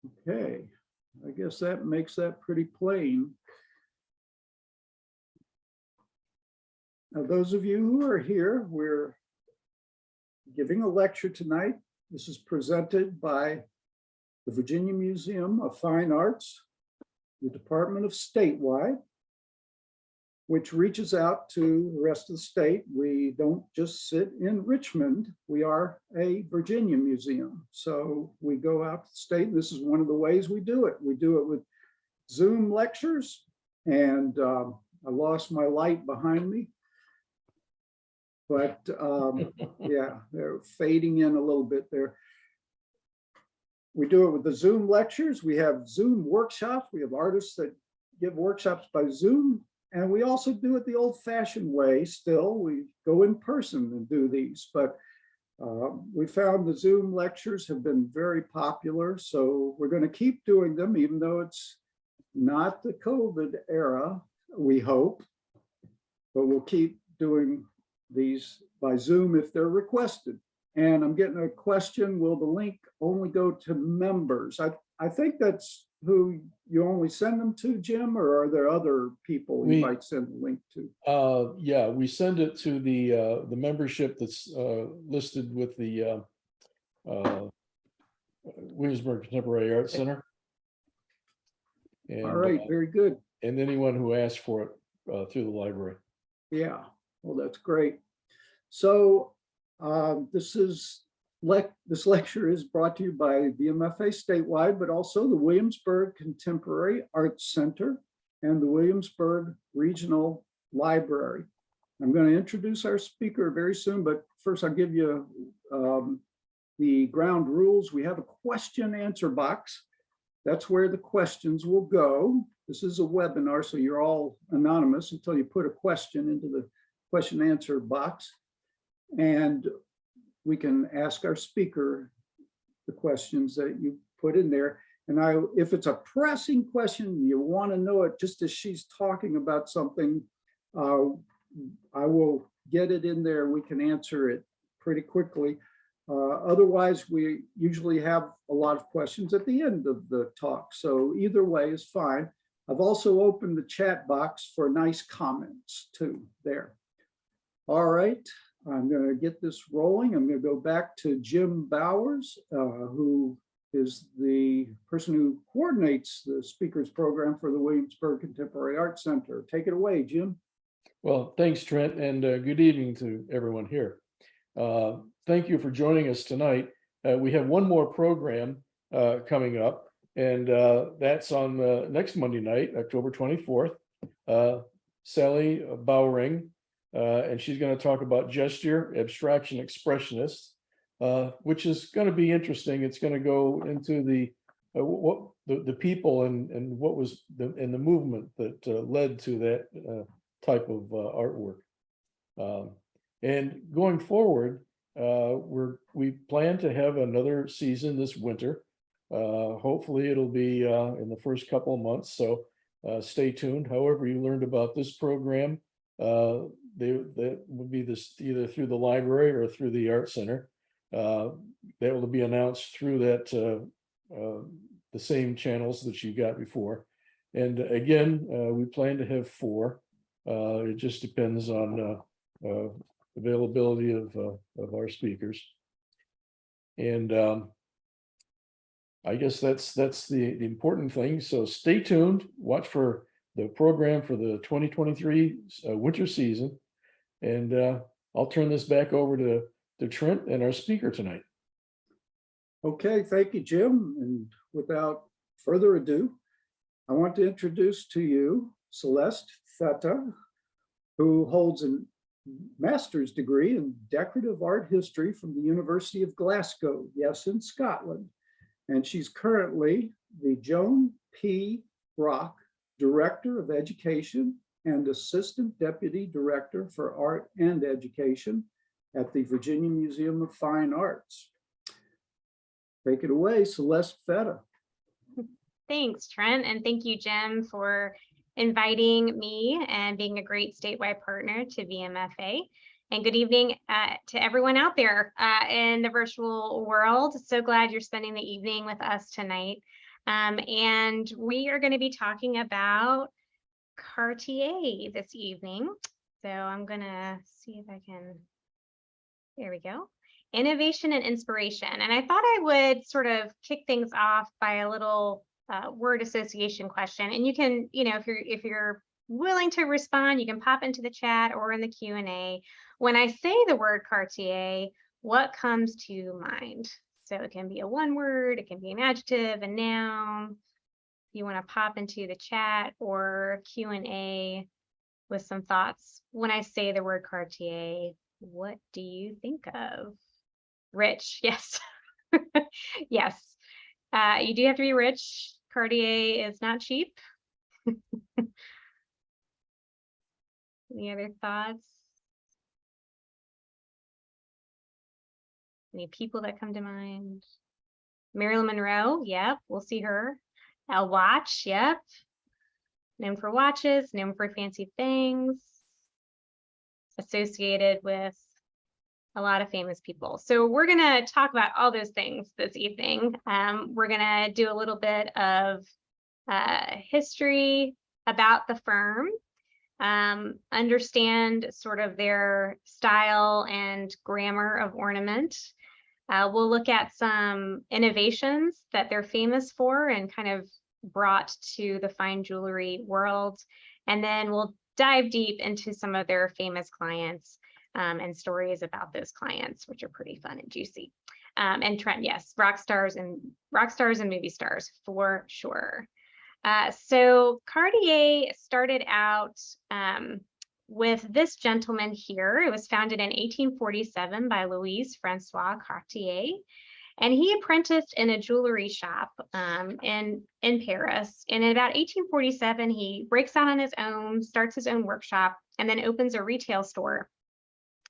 Okay, I guess that makes that pretty plain. Now, those of you who are here, we're giving a lecture tonight. This is presented by the Virginia Museum of Fine Arts, the Department of Statewide, which reaches out to the rest of the state. We don't just sit in Richmond. We are a Virginia museum. So we go out to the state, and this is one of the ways we do it. We do it with Zoom lectures, and I lost my light behind me. But yeah, they're fading in a little bit there. We do it with the Zoom lectures. We have Zoom workshops. We have artists that give workshops by Zoom. And we also do it the old-fashioned way still. We go in person and do these. But we found the Zoom lectures have been very popular. So we're going to keep doing them, even though it's not the COVID era, we hope. But we'll keep doing these by Zoom if they're requested. And I'm getting a question, will the link only go to members? I think that's who you only send them to, Jim, or are there other people you might send the link to? Yeah, we send it to the membership that's listed with the Williamsburg Contemporary Art Center. And, all right, very good. And anyone who asks for it through the library. Yeah, well, that's great. So this lecture is brought to you by VMFA Statewide, but also the Williamsburg Contemporary Art Center and the Williamsburg Regional Library. I'm going to introduce our speaker very soon, but first I'll give you the ground rules. We have a question answer box. That's where the questions will go. This is a webinar, so you're all anonymous until you put a question into the question answer box. And we can ask our speaker the questions that you put in there. And if it's a pressing question, you want to know it just as she's talking about something, I will get it in there. We can answer it pretty quickly. Otherwise, we usually have a lot of questions at the end of the talk. So either way is fine. I've also opened the chat box for nice comments too there. All right. I'm going to get this rolling. I'm going to go back to Jim Bowers, who is the person who coordinates the speakers program for the Williamsburg Contemporary Art Center. Take it away, Jim. Well, thanks, Trent, and good evening to everyone here. Thank you for joining us tonight. We have one more program coming up, and that's on next Monday night, October 24th. Sally Bowering, and she's going to talk about gesture, abstraction, expressionists, which is going to be interesting. It's going to go into the people and what was the movement that led to that type of artwork. And going forward, we plan to have another season this winter. Hopefully, it'll be in the first couple of months. So stay tuned. However, you learned about this program. That would be this either through the library or through the art center. That will be announced through that the same channels that you got before. And again, we plan to have 4. It just depends on availability of our speakers. And I guess that's the important thing. So stay tuned. Watch for the program for the 2023 winter season. And I'll turn this back over to Trent and our speaker tonight. Okay, thank you, Jim. And without further ado, I want to introduce to you Celeste Fetta, who holds a master's degree in decorative art history from the University of Glasgow, yes, in Scotland. And she's currently the Joan P. Brock Director of Education and Assistant Deputy Director for Art and Education at the Virginia Museum of Fine Arts. Take it away, Celeste Fetta. Thanks, Trent, and thank you, Jim, for inviting me and being a great statewide partner to VMFA. And good evening to everyone out there in the virtual world. So glad you're spending the evening with us tonight. And we are going to be talking about Cartier this evening. So I'm going to see if I can, there we go. Innovation and inspiration. And I thought I would sort of kick things off by a little word association question. And you can, if you're willing to respond, you can pop into the chat or in the Q&A. When I say the word Cartier, what comes to mind? So it can be a one word, it can be an adjective, a noun. If you want to pop into the chat or Q&A with some thoughts. When I say the word Cartier, what do you think of? Rich, yes. Yes, you do have to be rich. Cartier is not cheap. Any other thoughts? Any people that come to mind? Marilyn Monroe, yep, we'll see her. A watch, yep. Known for watches, known for fancy things. Associated with a lot of famous people. So we're gonna talk about all those things this evening. We're gonna do a little bit of history about the firm, understand sort of their style and grammar of ornament. We'll look at some innovations that they're famous for and kind of brought to the fine jewelry world. And then we'll dive deep into some of their famous clients and stories about those clients, which are pretty fun and juicy. And Trent, yes, rock stars and movie stars for sure. So Cartier started out with this gentleman here. It was founded in 1847 by Louis Francois Cartier. And he apprenticed in a jewelry shop in Paris. And in about 1847, he breaks out on his own, starts his own workshop, and then opens a retail store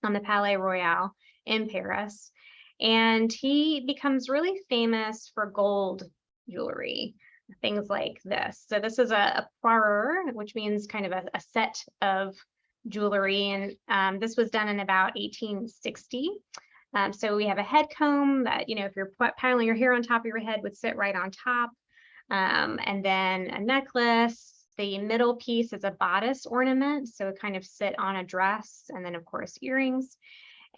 on the Palais Royal in Paris. And he becomes really famous for gold jewelry, things like this. So this is a parure, which means kind of a set of jewelry. And this was done in about 1860. So we have a head comb that, if you're piling your hair on top of your head, would sit right on top. And then a necklace. The middle piece is a bodice ornament, so it kind of sit on a dress. And then, of course, earrings.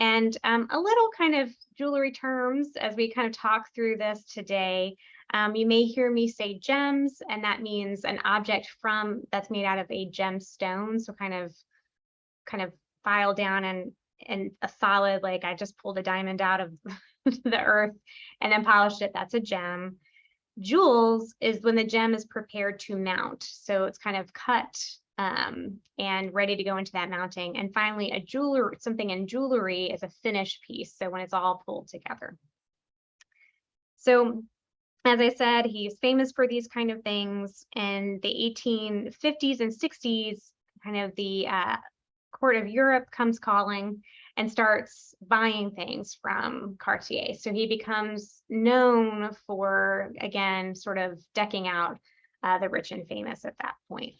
And a little kind of jewelry terms as we kind of talk through this today. You may hear me say gems, and that means an object that's made out of a gemstone. So kind of filed down and a solid, like I just pulled a diamond out of the earth and then polished it. That's a gem. Jewels is when the gem is prepared to mount. So it's kind of cut and ready to go into that mounting. And finally, something in jewelry is a finished piece. So when it's all pulled together. So as I said, he's famous for these kind of things. In the 1850s and 60s, kind of the court of Europe comes calling and starts buying things from Cartier. So he becomes known for, again, sort of decking out the rich and famous at that point.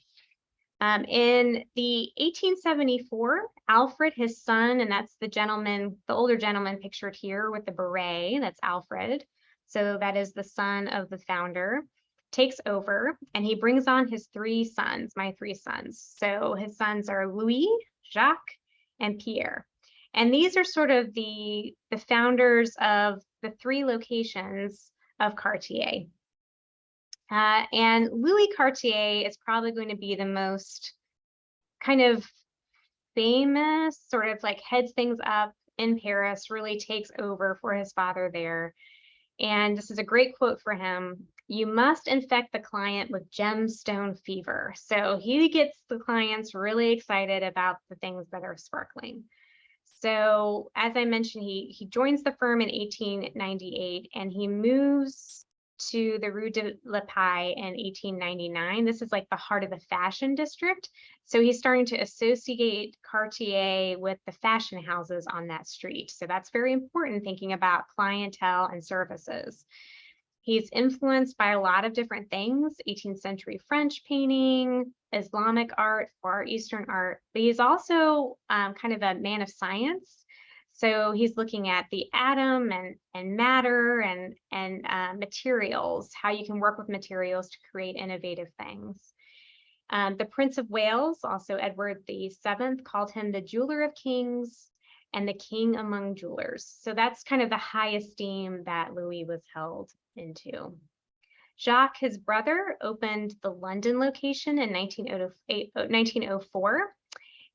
In the 1874, Alfred, his son, and that's the older gentleman pictured here with the beret, that's Alfred. So that is the son of the founder, takes over, and he brings on his my three sons. So his sons are Louis, Jacques, and Pierre. And these are sort of the founders of the three locations of Cartier. And Louis Cartier is probably going to be the most kind of famous, sort of like heads things up in Paris, really takes over for his father there. And this is a great quote for him. "You must infect the client with gemstone fever." So he gets the clients really excited about the things that are sparkling. So as I mentioned, he joins the firm in 1898 and he moves to the Rue de la Paix in 1899. This is like the heart of the fashion district. So he's starting to associate Cartier with the fashion houses on that street. So that's very important, thinking about clientele and services. He's influenced by a lot of different things: 18th century French painting, Islamic art, Far Eastern art, but he's also kind of a man of science. So he's looking at the atom and matter and and materials, how you can work with materials to create innovative things. The Prince of Wales, also Edward VII, called him the jeweler of kings and the king among jewelers. So that's kind of the high esteem that Louis was held into. Jacques, his brother, opened the London location in 1904.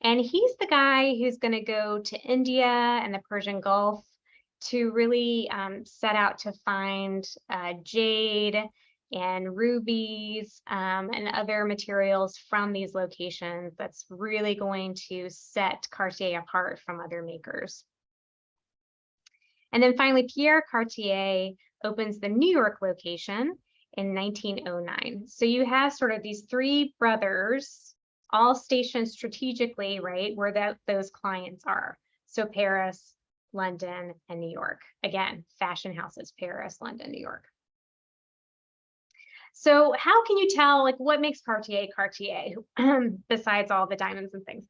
And he's the guy who's going to go to India and the Persian Gulf to really set out to find jade and rubies and other materials from these locations that's really going to set Cartier apart from other makers. And then finally, Pierre Cartier opens the New York location in 1909. So you have sort of these three brothers all stationed strategically, right, where those clients are. So Paris, London, and New York. Again, fashion houses, Paris, London, New York. So how can you tell, like, what makes Cartier Cartier besides all the diamonds and things?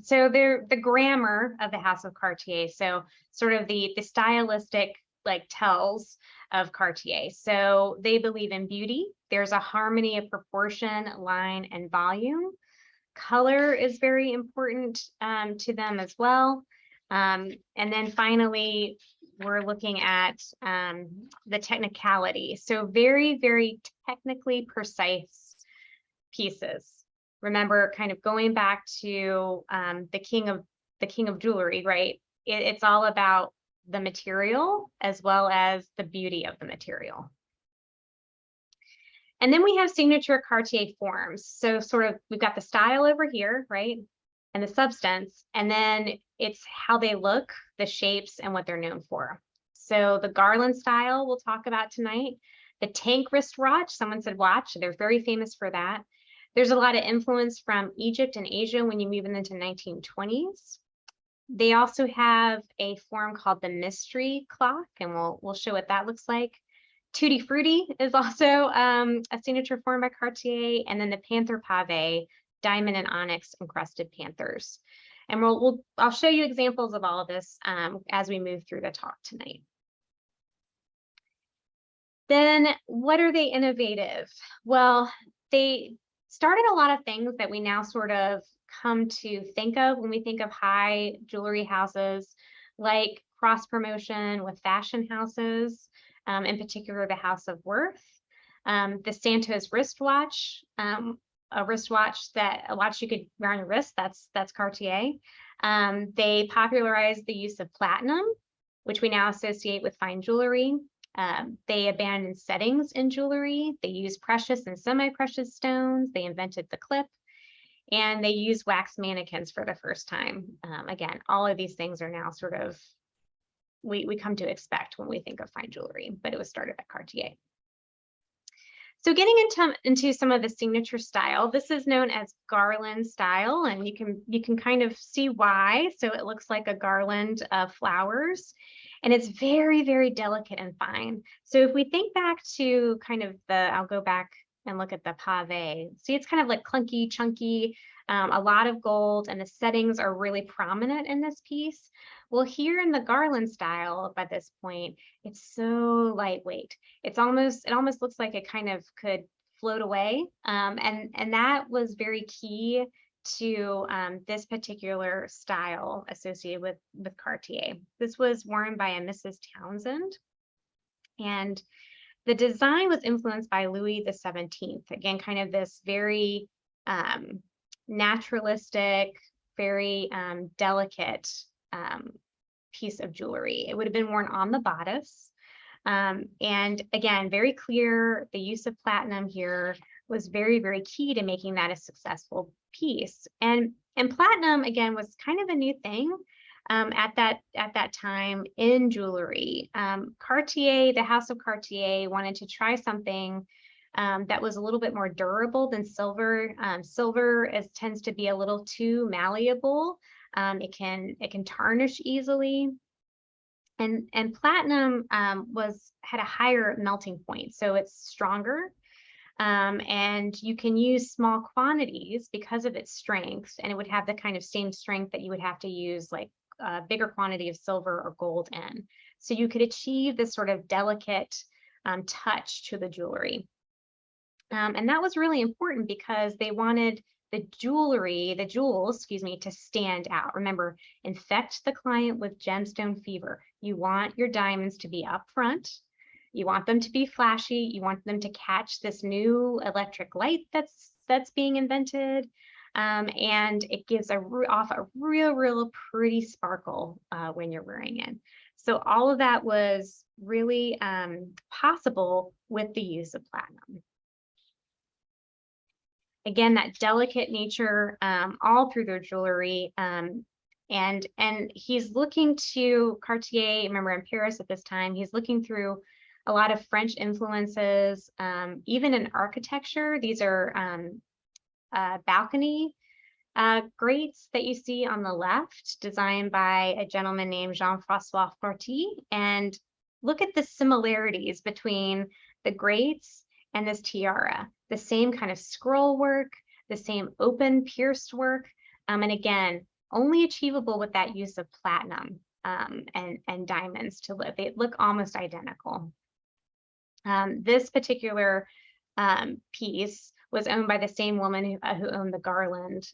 So they're the grammar of the House of Cartier. So sort of the stylistic like tells of Cartier. So they believe in beauty. There's a harmony of proportion, line, and volume. Color is very important to them as well. And then finally, we're looking at the technicality. So very, very technically precise pieces. Remember, kind of going back to the king of jewelry, right? It's all about the material as well as the beauty of the material. And then we have signature Cartier forms. So sort of we've got the style over here, right? And the substance, and then it's how they look, the shapes, and what they're known for. So the garland style we'll talk about tonight. The tank wristwatch, someone said watch, they're very famous for that. There's a lot of influence from Egypt and Asia when you move into 1920s. They also have a form called the mystery clock, and we'll show what that looks like. Tutti Frutti is also a signature form by Cartier, and then the Panther Pave, diamond and onyx encrusted panthers. And I'll show you examples of all of this as we move through the talk tonight. Then what are they innovative? Well, they started a lot of things that we now sort of come to think of when we think of high jewelry houses, like cross promotion with fashion houses, in particular the House of Worth, the Santos wristwatch, a watch you could wear on your wrist, that's Cartier. They popularized the use of platinum, which we now associate with fine jewelry. They abandoned settings in jewelry. They used precious and semi-precious stones. They invented the clip, and they used wax mannequins for the first time. Again, all of these things are now sort of, we come to expect when we think of fine jewelry, but it was started at Cartier. So getting into some of the signature style, this is known as garland style, and you can kind of see why. So it looks like a garland of flowers, and it's very, very delicate and fine. So if we think back to kind of I'll go back and look at the pave. See, it's kind of like clunky, chunky, a lot of gold, and the settings are really prominent in this piece. Well, here in the garland style, by this point, it's so lightweight. It almost looks like it kind of could float away. And that was very key to this particular style associated with Cartier. This was worn by a Mrs. Townsend. And the design was influenced by Louis XVII. Again, kind of this very naturalistic, very delicate piece of jewelry. It would have been worn on the bodice. And again, very clear, the use of platinum here was very, very key to making that a successful piece. And platinum, again, was kind of a new thing at that time in jewelry. Cartier, the House of Cartier, wanted to try something that was a little bit more durable than silver. Silver tends to be a little too malleable. It can tarnish easily, and platinum had a higher melting point, so it's stronger, and you can use small quantities because of its strength, and it would have the kind of same strength that you would have to use like a bigger quantity of silver or gold in. So you could achieve this sort of delicate touch to the jewelry. And that was really important because they wanted the jewels, excuse me, to stand out. Remember, infect the client with gemstone fever. You want your diamonds to be up front. You want them to be flashy. You want them to catch this new electric light that's being invented. And it gives off a real pretty sparkle when you're wearing it. So all of that was really possible with the use of platinum. Again, that delicate nature all through their jewelry. And he's looking to Cartier, remember in Paris at this time, he's looking through a lot of French influences, even in architecture. These are balcony grates that you see on the left, designed by a gentleman named Jean-François Forty. And look at the similarities between the grates and this tiara, the same kind of scroll work, the same open pierced work. And again, only achievable with that use of platinum and diamonds to live. They look almost identical. This particular piece was owned by the same woman who owned the garland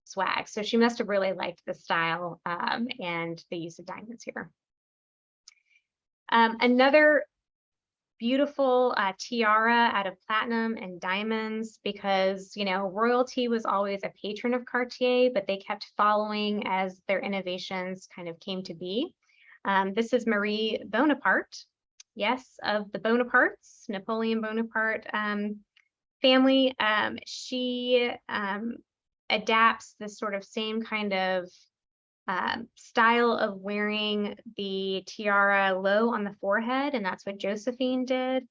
swag. So she must have really liked the style and the use of diamonds here. Another beautiful tiara out of platinum and diamonds, because, you know, royalty was always a patron of Cartier, but they kept following as their innovations kind of came to be. This is Marie Bonaparte, yes, of the Bonapartes, Napoleon Bonaparte family. She adapts this sort of same kind of style of wearing the tiara low on the forehead, and that's what Josephine did.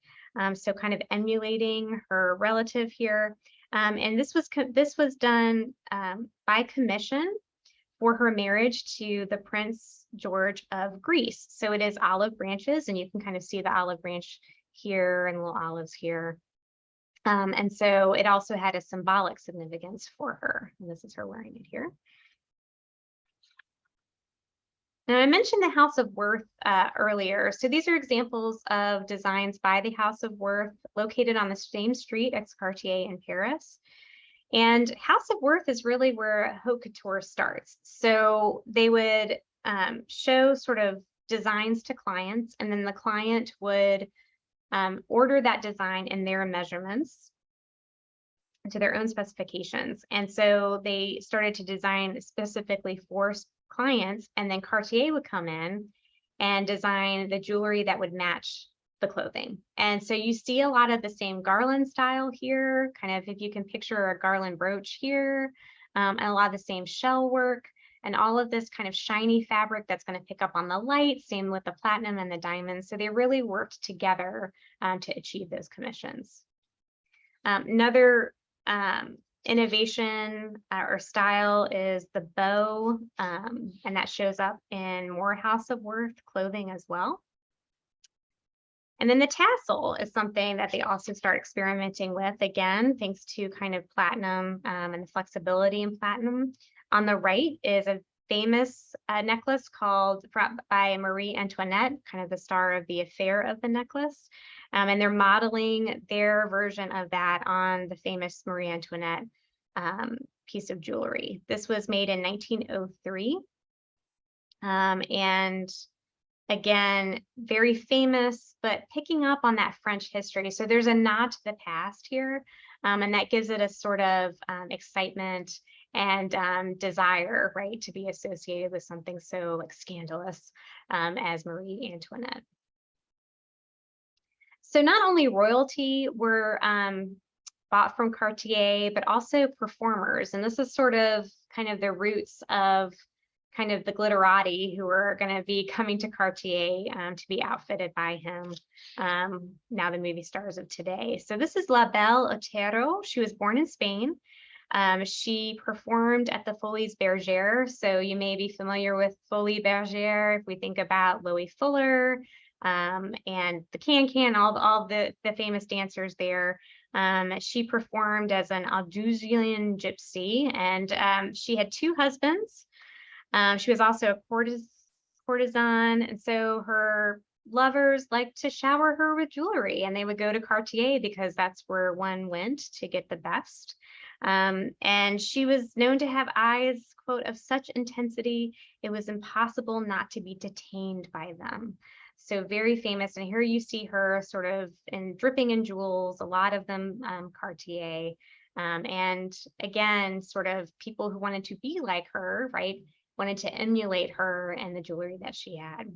So kind of emulating her relative here. And this was done by commission for her marriage to the Prince George of Greece. So it is olive branches, and you can kind of see the olive branch here and little olives here. And so it also had a symbolic significance for her. And this is her wearing it here. Now, I mentioned the House of Worth earlier. So these are examples of designs by the House of Worth, located on the same street as Cartier in Paris. And House of Worth is really where haute couture starts. So they would show sort of designs to clients, and then the client would order that design in their measurements to their own specifications. And so they started to design specifically for clients, and then Cartier would come in and design the jewelry that would match the clothing. And so you see a lot of the same garland style here, kind of if you can picture a garland brooch here, and a lot of the same shell work, and all of this kind of shiny fabric that's going to pick up on the light, same with the platinum and the diamonds. So they really worked together to achieve those commissions. Another innovation or style is the bow, and that shows up in more House of Worth clothing as well. And then the tassel is something that they also start experimenting with, again, thanks to kind of platinum and the flexibility in platinum. On the right is a famous necklace called by Marie Antoinette, kind of the star of the affair of the necklace. And they're modeling their version of that on the famous Marie Antoinette piece of jewelry. This was made in 1903. And again, very famous, but picking up on that French history. So there's a nod to the past here, and that gives it a sort of excitement and desire, right, to be associated with something so like scandalous as Marie Antoinette. So not only royalty were bought from Cartier, but also performers. And this is sort of kind of the roots of kind of the glitterati who are going to be coming to Cartier to be outfitted by him, now the movie stars of today. So this is La Belle Otero. She was born in Spain. She performed at the Folies Bergère. So you may be familiar with Folies Bergère if we think about Loie Fuller and the Can-Can, all the famous dancers there. She performed as an Aldusian gypsy, and she had two husbands. She was also a courtesan. And so her lovers liked to shower her with jewelry, and they would go to Cartier because that's where one went to get the best. And she was known to have eyes, quote, of such intensity, it was impossible not to be detained by them. So very famous. And here you see her sort of dripping in jewels, a lot of them Cartier. And again, sort of people who wanted to be like her, right? Wanted to emulate her and the jewelry that she had.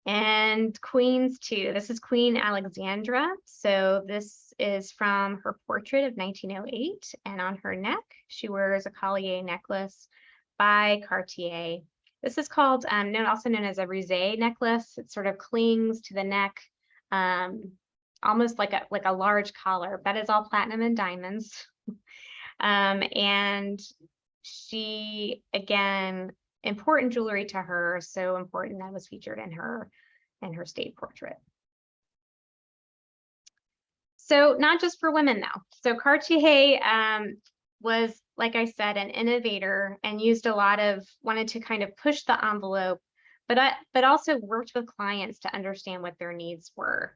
And queens too. This is Queen Alexandra. So this is from her portrait of 1908. And on her neck, she wears a collier necklace by Cartier. This is called, also known as a risée necklace. It sort of clings to the neck, almost like a large collar. That is all platinum and diamonds. And she, again, important jewelry to her, so important that was featured in her state portrait. So not just for women though. So Cartier was, like I said, an innovator and wanted to kind of push the envelope, but also worked with clients to understand what their needs were.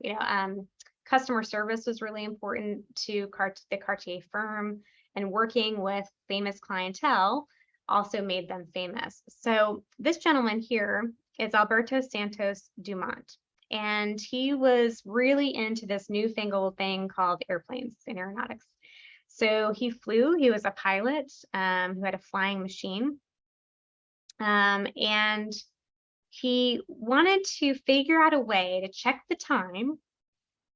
Customer service was really important to the Cartier firm, and working with famous clientele also made them famous. So this gentleman here is Alberto Santos Dumont, and he was really into this newfangled thing called airplanes and aeronautics. So he was a pilot who had a flying machine, and he wanted to figure out a way to check the time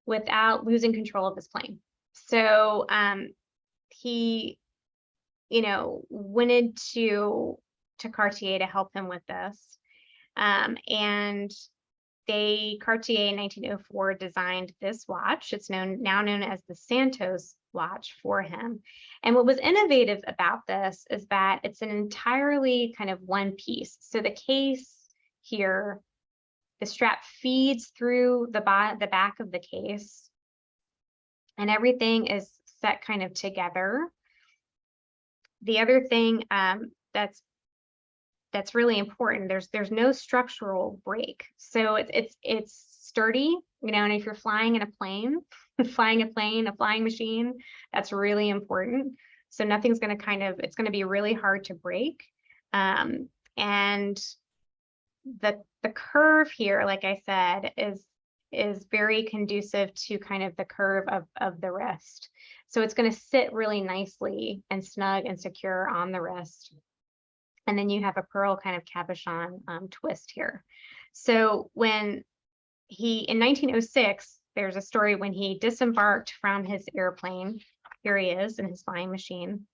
without losing control of his plane. So he went to Cartier to help him with this. And Cartier in 1904 designed this watch. It's now known as the Santos watch for him. And what was innovative about this is that it's an entirely kind of one piece. So the case here, the strap feeds through the back of the case, and everything is set kind of together. The other thing that's really important, there's no structural break. So it's sturdy, and if you're flying in a plane, a flying machine, that's really important. So nothing's going to it's going to be really hard to break. And the curve here, like I said, is very conducive to kind of the curve of the wrist. So it's going to sit really nicely and snug and secure on the wrist. And then you have a pearl kind of cabochon twist here. So when in 1906, there's a story when he disembarked from his airplane, here he is in his flying machine.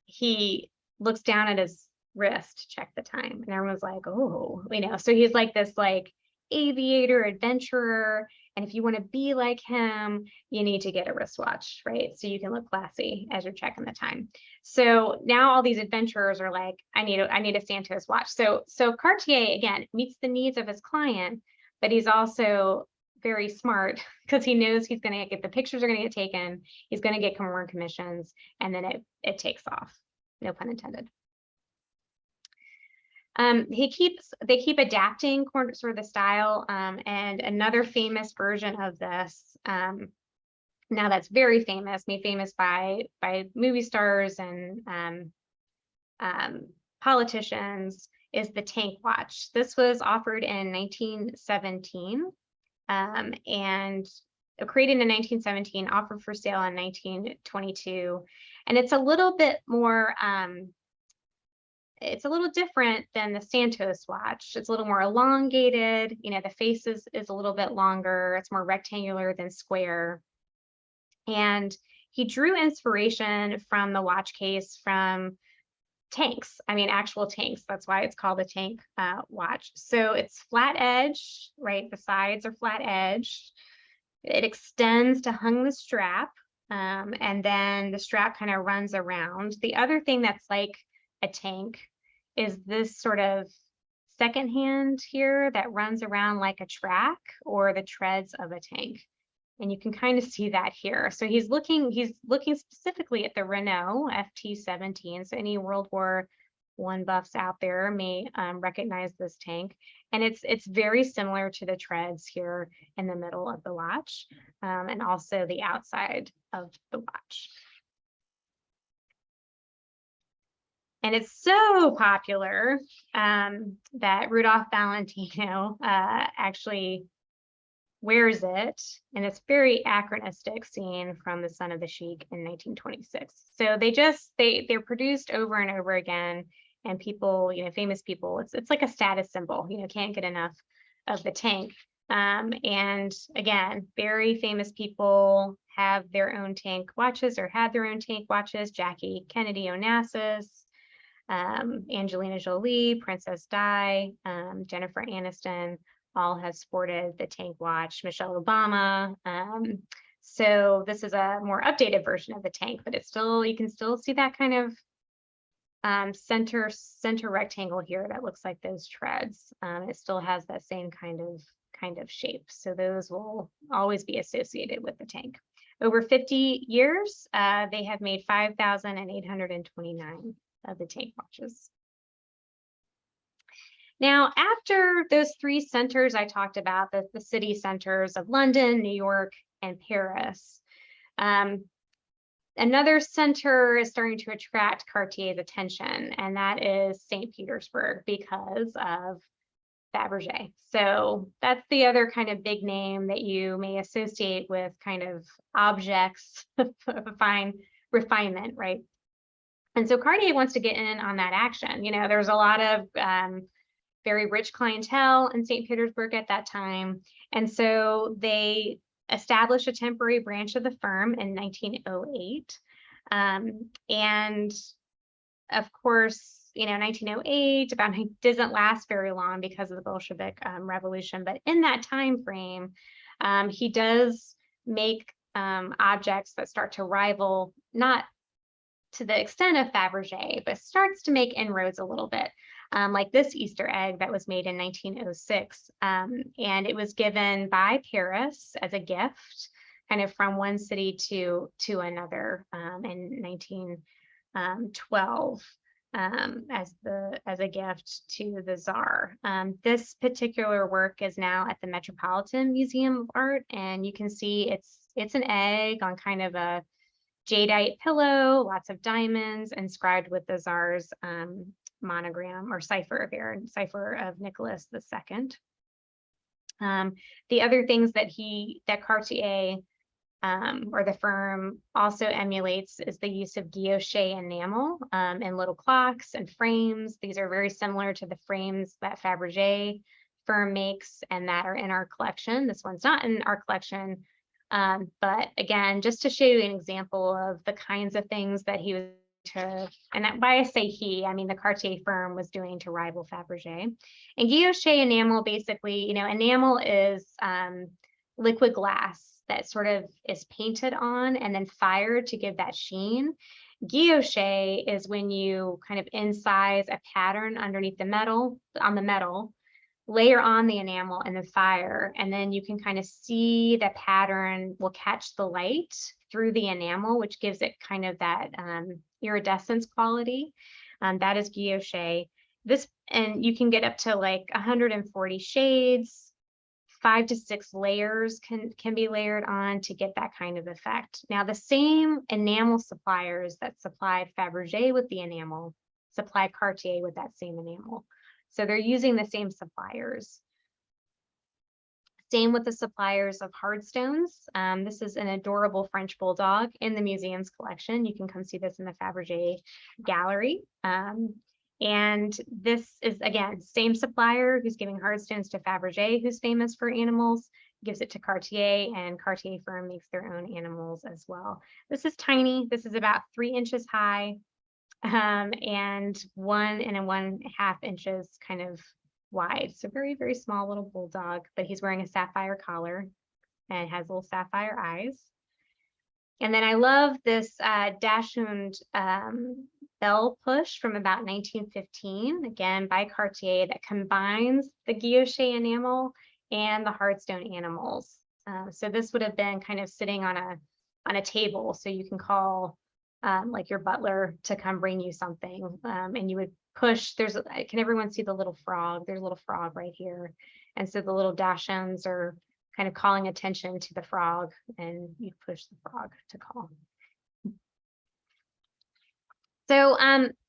He looks down at his wrist to check the time, and everyone's like, oh, so he's like this aviator adventurer, and if you want to be like him, you need to get a wristwatch, right? So you can look classy as you're checking the time. So now all these adventurers are like, I need a Santos watch. So Cartier, again, meets the needs of his client, but he's also very smart because he knows he's going to get the pictures are going to get taken, he's going to get more commissions, and then it takes off, no pun intended. They keep adapting sort of the style, and another famous version of this, now that's very famous, made famous by movie stars and politicians, is the tank watch. This was offered in 1917 and created in 1917, offered for sale in 1922, and it's a little bit more. It's a little different than the Santos watch. It's a little more elongated. The face is a little bit longer. It's more rectangular than square. And he drew inspiration from the watch case from tanks. Actual tanks. That's why it's called a tank watch. So it's flat edge, right? The sides are flat edged. It extends to hang the strap. And then the strap kind of runs around. The other thing that's like a tank is this sort of second hand here that runs around like a track or the treads of a tank. And you can kind of see that here. So he's looking specifically at the Renault FT-17. So any World War one buffs out there may recognize this tank. And it's very similar to the treads here in the middle of the watch, and also the outside of the watch. And it's so popular that Rudolph Valentino actually wears it, and it's very anachronistic scene from The Son of the Sheik in 1926. So they're produced over and over again, and people, famous people, it's like a status symbol, can't get enough of the tank. And again, very famous people have their own tank watches or had their own tank watches. Jackie Kennedy Onassis, Angelina Jolie, Princess Di, Jennifer Aniston, all have sported the tank watch. Michelle Obama. So this is a more updated version of the tank, but it's still, you can still see that kind of center rectangle here that looks like those treads. It still has that same kind of shape. So those will always be associated with the tank. Over 50 years, they have made 5,829 of the tank watches. Now, after those three centers I talked about, the city centers of London, New York, and Paris, another center is starting to attract Cartier's attention, and that is St. Petersburg because of Fabergé. So that's the other kind of big name that you may associate with kind of objects of fine refinement, right? And so Cartier wants to get in on that action. There's a lot of very rich clientele in St. Petersburg at that time. And so they established a temporary branch of the firm in 1908. And of course, 1908 doesn't last very long because of the Bolshevik Revolution. But in that time frame, he does make objects that start to rival, not to the extent of Fabergé, but starts to make inroads a little bit. Like this Easter egg that was made in 1906. And it was given by Paris as a gift, kind of from one city to another in 1912 as a gift to the Tsar. This particular work is now at the Metropolitan Museum of Art, and you can see it's an egg on kind of a jadeite pillow, lots of diamonds, inscribed with the Tsar's monogram or cipher of Nicholas II. The other things that Cartier or the firm also emulates is the use of guilloche enamel in little clocks and frames. These are very similar to the frames that Fabergé firm makes and that are in our collection. This one's not in our collection, but again, just to show you an example of the kinds of things that he was and why I say he, I mean the Cartier firm was doing to rival Fabergé. And guilloche enamel, basically, enamel is liquid glass that sort of is painted on and then fired to give that sheen. Guilloche is when you kind of incise a pattern underneath the metal, layer on the enamel and then fire, and then you can kind of see the pattern will catch the light through the enamel, which gives it kind of that iridescence quality. That is guilloche. And you can get up to like 140 shades, 5 to 6 layers can be layered on to get that kind of effect. Now, the same enamel suppliers that supplied Fabergé with the enamel supply Cartier with that same enamel. So they're using the same suppliers. Same with the suppliers of hardstones. This is an adorable French bulldog in the museum's collection. You can come see this in the Fabergé gallery. And this is, again, same supplier who's giving hardstones to Fabergé, who's famous for animals, gives it to Cartier, and Cartier firm makes their own animals as well. This is tiny. This is about 3 inches high and 1 and 1/2 inches kind of wide. So very, very small little bulldog, but he's wearing a sapphire collar and has little sapphire eyes. And then I love this Dachshund bell push from about 1915, again by Cartier, that combines the guilloche enamel and the hardstone animals. So this would have been kind of sitting on a table, so you can call like your butler to come bring you something, and you would push, can everyone see the little frog? There's a little frog right here. And so the little dash-ins are kind of calling attention to the frog, and you push the frog to call. So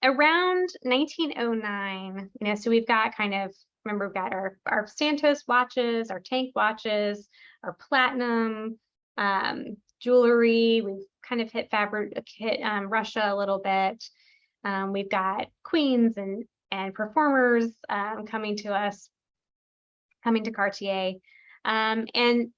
around 1909, so we've got remember, we've got our Santos watches, our tank watches, our platinum jewelry. We've kind of hit Russia a little bit. We've got queens and performers coming to us, coming to Cartier. And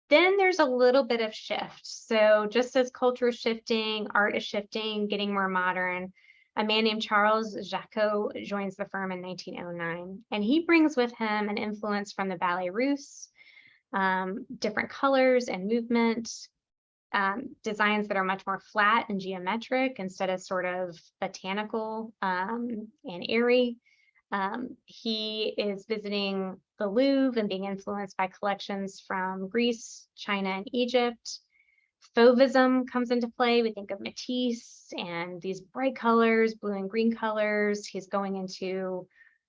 then there's a little bit of shift. So just as culture is shifting, art is shifting, getting more modern, a man named Charles Jacot joins the firm in 1909. And he brings with him an influence from the Ballet Russe, different colors and movement, designs that are much more flat and geometric instead of sort of botanical and airy. He is visiting the Louvre and being influenced by collections from Greece, China, and Egypt. Fauvism comes into play. We think of Matisse and these bright colors, blue and green colors. He's going into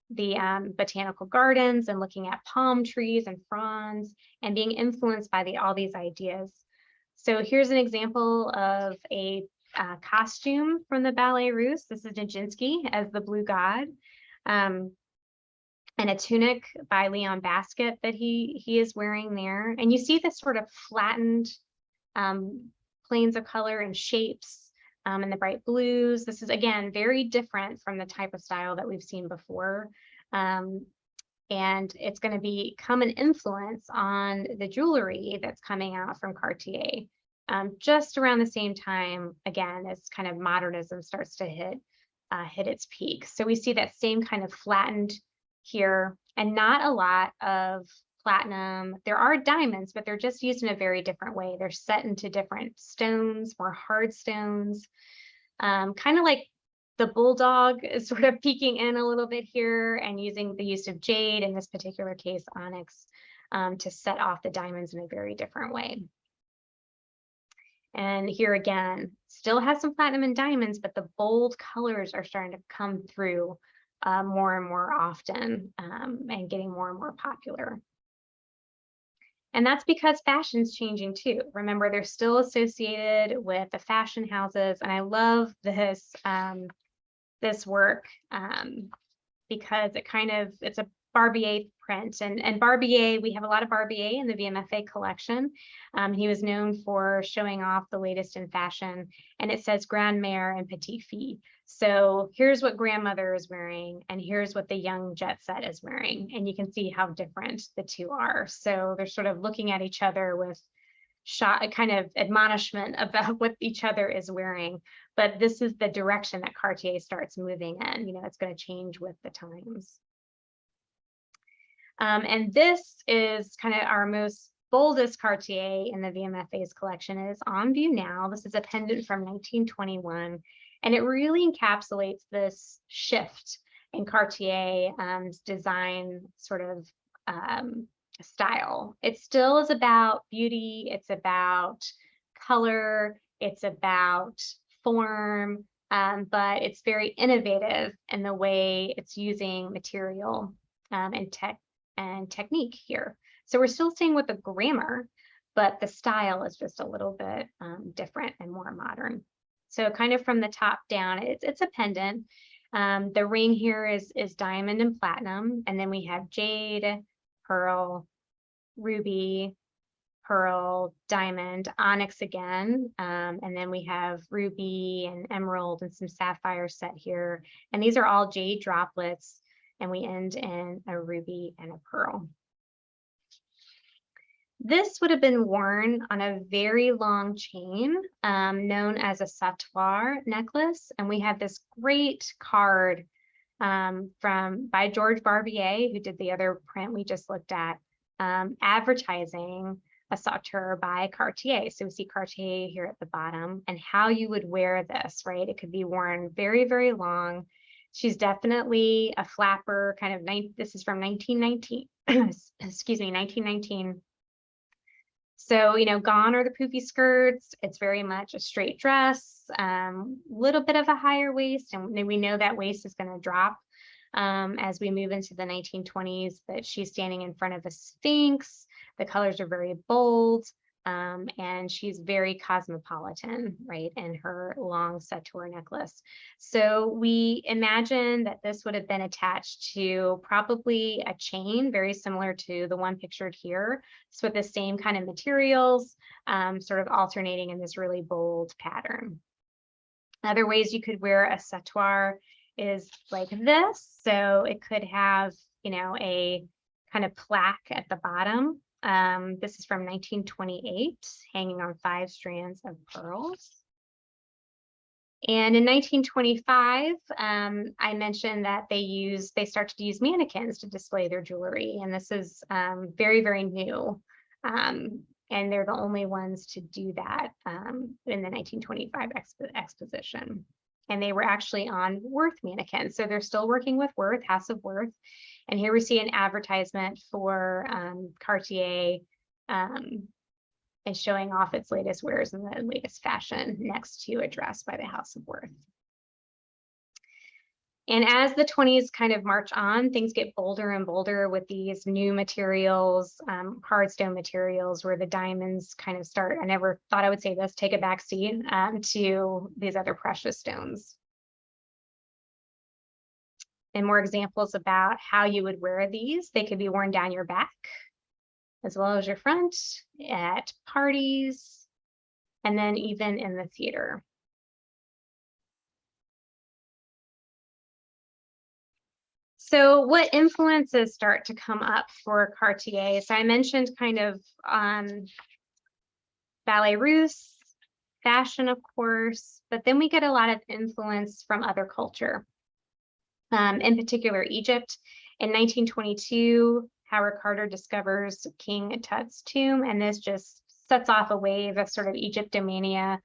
the botanical gardens and looking at palm trees and fronds and being influenced by all these ideas. So here's an example of a costume from the Ballet Russe. This is Nijinsky as the Blue God. And a tunic by Leon Basquiat that he is wearing there. And you see this sort of flattened planes of color and shapes and the bright blues. This is, again, very different from the type of style that we've seen before. And it's going to become an influence on the jewelry that's coming out from Cartier. Just around the same time, again, as kind of modernism starts to hit its peak. So we see that same kind of flattened here, and not a lot of platinum. There are diamonds, but they're just used in a very different way. They're set into different stones, more hard stones, kind of like the bulldog is sort of peeking in a little bit here and using the use of jade, in this particular case, onyx, to set off the diamonds in a very different way. And here again, still has some platinum and diamonds, but the bold colors are starting to come through more and more often and getting more and more popular. And that's because fashion's changing too. Remember, they're still associated with the fashion houses. And I love this, this work because it's a Barbier print. And Barbier, we have a lot of Barbier in the VMFA collection. He was known for showing off the latest in fashion, and it says Grand-Mère and Petite Fille. So here's what grandmother is wearing, and here's what the young jet set is wearing. And you can see how different the two are. So they're sort of looking at each other with kind of admonishment about what each other is wearing. But this is the direction that Cartier starts moving in. It's going to change with the times. And this is kind of our most boldest Cartier in the VMFA's collection. It is on view now. This is a pendant from 1921, and it really encapsulates this shift in Cartier's design sort of style. It still is about beauty. It's about color. It's about form, but it's very innovative in the way it's using material and technique here. So we're still staying with the glamour, but the style is just a little bit different and more modern. So kind of from the top down, it's a pendant. The ring here is diamond and platinum, and then we have jade, pearl, ruby, pearl, diamond, onyx again, and then we have ruby and emerald and some sapphire set here. And these are all jade droplets, and we end in a ruby and a pearl. This would have been worn on a very long chain known as a sautoir necklace. And we have this great card by George Barbier, who did the other print we just looked at, advertising a sautoir by Cartier. So we see Cartier here at the bottom, and how you would wear this, right? It could be worn very, very long. She's definitely a flapper, kind of, this is from 1919, excuse me, 1919. So, gone are the poofy skirts. It's very much a straight dress, little bit of a higher waist, and we know that waist is going to drop as we move into the 1920s, that she's standing in front of a sphinx. The colors are very bold. And she's very cosmopolitan, right, in her long sator necklace. So we imagine that this would have been attached to probably a chain very similar to the one pictured here. So with the same kind of materials, sort of alternating in this really bold pattern. Other ways you could wear a sator is like this. So it could have, you know, a kind of plaque at the bottom. This is from 1928, hanging on 5 strands of pearls. And in 1925, I mentioned that they start to use mannequins to display their jewelry. And this is very, very new. And they're the only ones to do that in the 1925 exposition. And they were actually on Worth mannequins. So they're still working with Worth, House of Worth. And here we see an advertisement for Cartier and showing off its latest wares and the latest fashion next to a dress by the House of Worth. And as the 20s kind of march on, things get bolder and bolder with these new materials, hardstone materials, where the diamonds kind of start, I never thought I would say this, take a back seat to these other precious stones. And more examples about how you would wear these. They could be worn down your back as well as your front, at parties, and then even in the theater. So what influences start to come up for Cartier? So I mentioned kind of ballet russe, fashion, of course, but then we get a lot of influence from other culture. In particular, Egypt. In 1922, Howard Carter discovers King Tut's tomb, and this just sets off a wave of sort of Egyptomania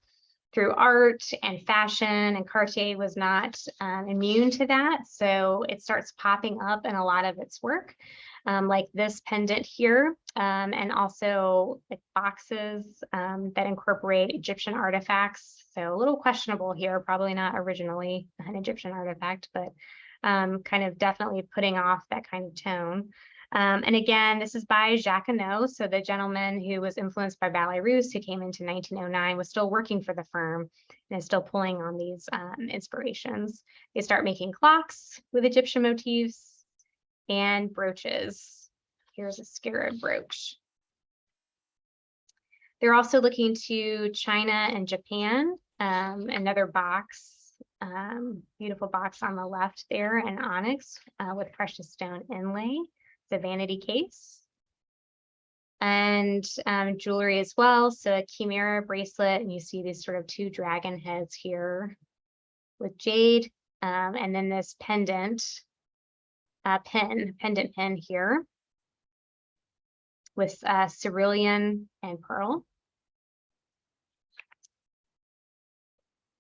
through art and fashion, and Cartier was not immune to that. So it starts popping up in a lot of its work, like this pendant here, and also like boxes that incorporate Egyptian artifacts. So a little questionable here, probably not originally an Egyptian artifact, but kind of definitely putting off that kind of tone. And again, this is by Jacquinot. So the gentleman who was influenced by ballet russe, who came into 1909, was still working for the firm and is still pulling on these inspirations. They start making clocks with Egyptian motifs and brooches. Here's a scarab brooch. They're also looking to China and Japan. Another box. Beautiful box on the left there, an onyx with precious stone inlay. It's a vanity case. And jewelry as well. So a chimera bracelet, and you see these sort of 2 dragon heads here with jade. And then this pendant pin here with cerulean and pearl.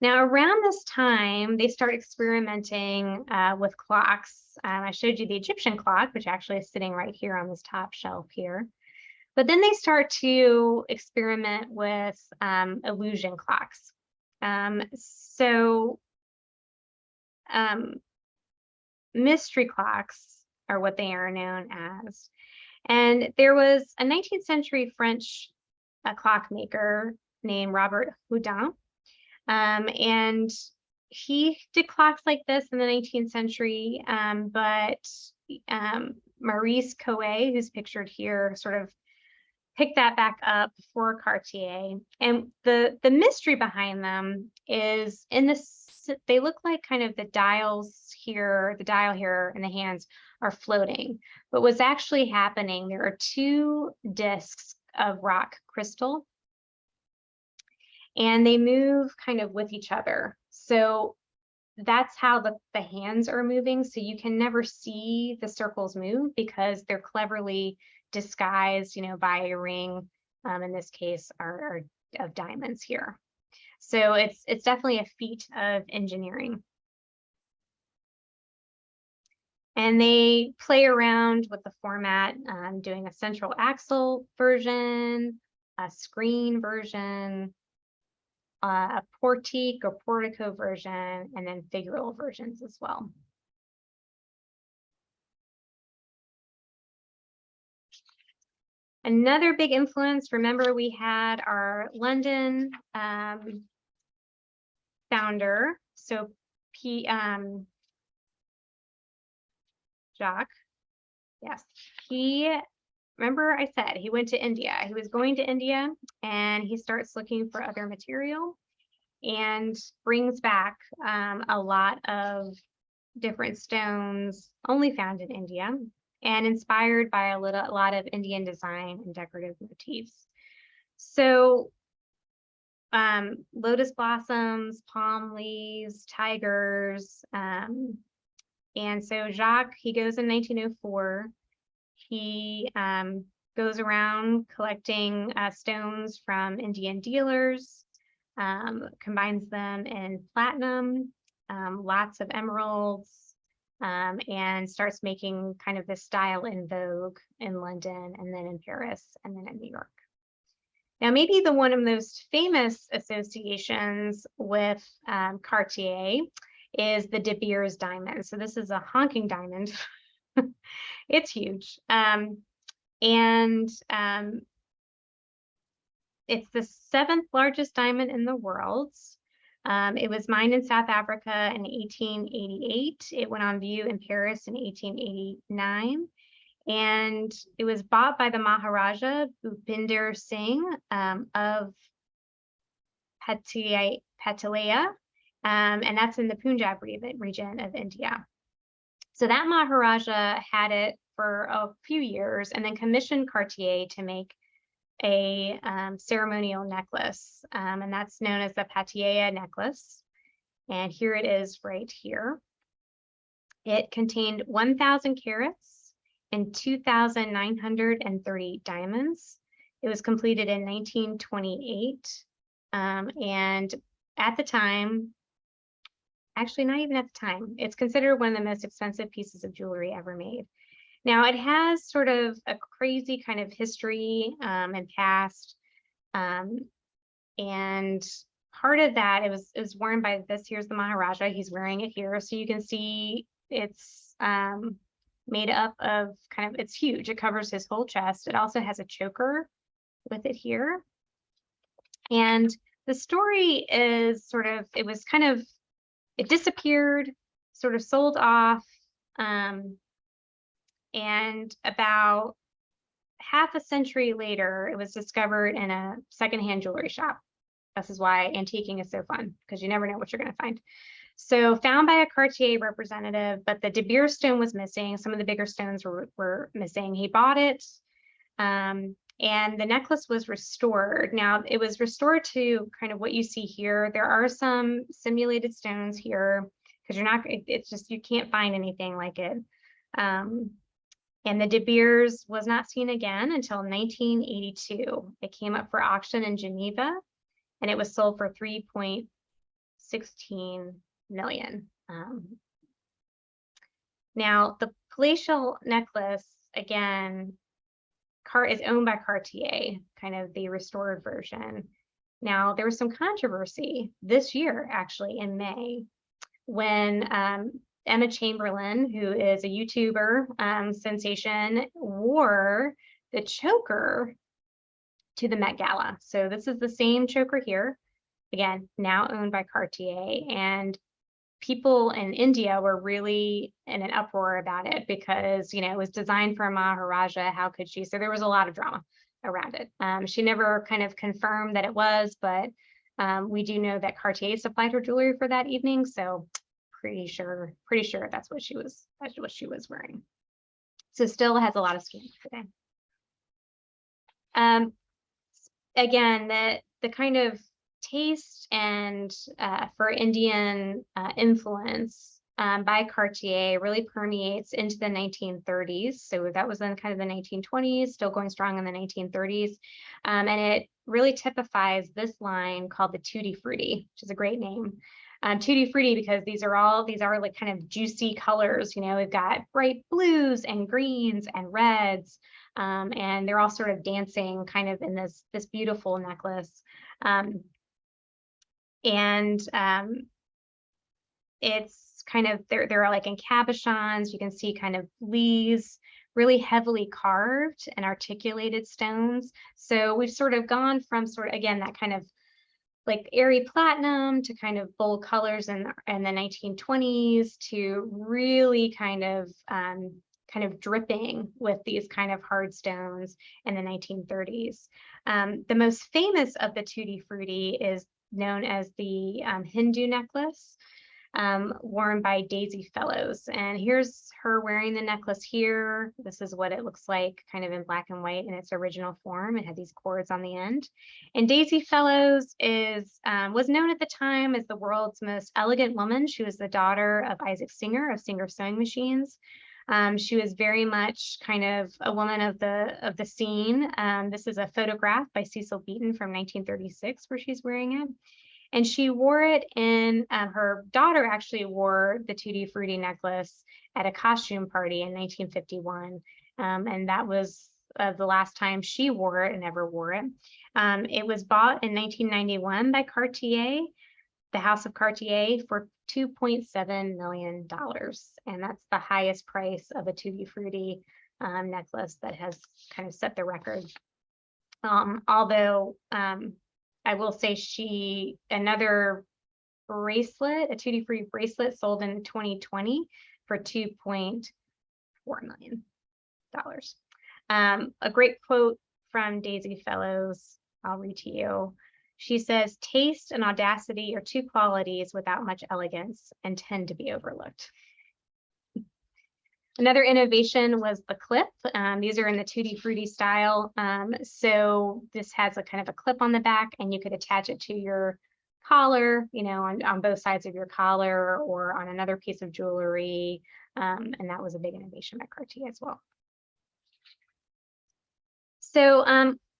Now, around this time, they start experimenting with clocks. I showed you the Egyptian clock, which actually is sitting right here on this top shelf here. But then they start to experiment with illusion clocks. Mystery clocks are what they are known as. And there was a 19th century French clockmaker named Robert Houdin. And he did clocks like this in the 19th century, but Maurice Coué, who's pictured here, sort of picked that back up for Cartier. And the mystery behind them is in this, they look like kind of the dials here, the dial here and the hands are floating. But what's actually happening, there are 2 discs of rock crystal, and they move kind of with each other. So that's how the hands are moving. So you can never see the circles move because they're cleverly disguised, you know, by a ring. In this case, are of diamonds here. So it's definitely a feat of engineering. And they play around with the format, doing a central axle version, a screen version, a portique or portico version, and then figural versions as well. Another big influence, remember we had our London founder, so Jacques, yes, remember I said he went to India. He was going to India and he starts looking for other material and brings back a lot of different stones only found in India and inspired by a lot of Indian design and decorative motifs. So lotus blossoms, palm leaves, tigers. And so Jacques, he goes in 1904. He goes around collecting stones from Indian dealers, combines them in platinum, lots of emeralds, and starts making kind of this style in vogue in London and then in Paris and then in New York. Now, maybe the one of the most famous associations with Cartier is the De Beers diamond. So this is a honking diamond. It's huge. It's the 7th largest diamond in the world. It was mined in South Africa in 1888. It went on view in Paris in 1889. And it was bought by the Maharaja Bhupinder Singh of Pataleya, and that's in the Punjab region of India. So that Maharaja had it for a few years and then commissioned Cartier to make a ceremonial necklace, and that's known as the Pataleya necklace. And here it is right here. It contained 1,000 carats and 2,930 diamonds. It was completed in 1928. And at the time, actually not even at the time, it's considered one of the most expensive pieces of jewelry ever made. Now it has sort of a crazy kind of history and past. And part of that, it was worn by this, here's the Maharaja, he's wearing it here. So you can see it's made up of it's huge. It covers his whole chest. It also has a choker with it here. And the story is it disappeared, sort of sold off. And about half a century later, it was discovered in a secondhand jewelry shop. This is why antiquing is so fun, because you never know what you're going to find. So found by a Cartier representative, but the De Beers stone was missing. Some of the bigger stones were missing. He bought it, and the necklace was restored. Now it was restored to kind of what you see here. There are some simulated stones here because it's just, you can't find anything like it. And the De Beers was not seen again until 1982. It came up for auction in Geneva, and it was sold for $3.16 million. Now, the palatial necklace, again, is owned by Cartier, kind of the restored version. Now, there was some controversy this year, actually, in May, when Emma Chamberlain, who is a YouTuber sensation, wore the choker to the Met Gala. So this is the same choker here, again, now owned by Cartier. And people in India were really in an uproar about it because, it was designed for a Maharaja. How could she? So there was a lot of drama around it. She never kind of confirmed that it was, but we do know that Cartier supplied her jewelry for that evening. So pretty sure that's what she was wearing. So still has a lot of scams today. Again, the kind of taste and for Indian influence by Cartier really permeates into the 1930s. So that was then kind of the 1920s, still going strong in the 1930s. And it really typifies this line called the Tutti Frutti, which is a great name. Tutti Frutti, because these are like kind of juicy colors. We've got bright blues and greens and reds, and they're all sort of dancing kind of in this beautiful necklace. It's kind of, they're like in cabochons. You can see kind of leaves really heavily carved and articulated stones. So we've sort of gone from again, that kind of like airy platinum to kind of bold colors in the 1920s to really kind of dripping with these kind of hard stones in the 1930s. The most famous of the Tutti Frutti is known as the Hindu necklace, worn by Daisy Fellows. And here's her wearing the necklace here. This is what it looks like kind of in black and white in its original form. It had these cords on the end. And Daisy Fellows was known at the time as the world's most elegant woman. She was the daughter of Isaac Singer of Singer Sewing Machines. She was very much kind of a woman of the scene. This is a photograph by Cecil Beaton from 1936 where she's wearing it. And she wore it in, her daughter actually wore the Tutti Frutti necklace at a costume party in 1951. And that was the last time she wore it and ever wore it. It was bought in 1991 by Cartier, the House of Cartier, for $2.7 million. And that's the highest price of a Tutti Frutti necklace that has kind of set the record. Although I will say another bracelet, a Tutti Frutti bracelet sold in 2020 for $2.4 million. A great quote from Daisy Fellows, I'll read to you. She says, "Taste and audacity are two qualities without much elegance and tend to be overlooked." Another innovation was the clip. These are in the Tutti Frutti style. So this has a kind of a clip on the back, and you could attach it to your collar, you know, on both sides of your collar or on another piece of jewelry. And that was a big innovation by Cartier as well. So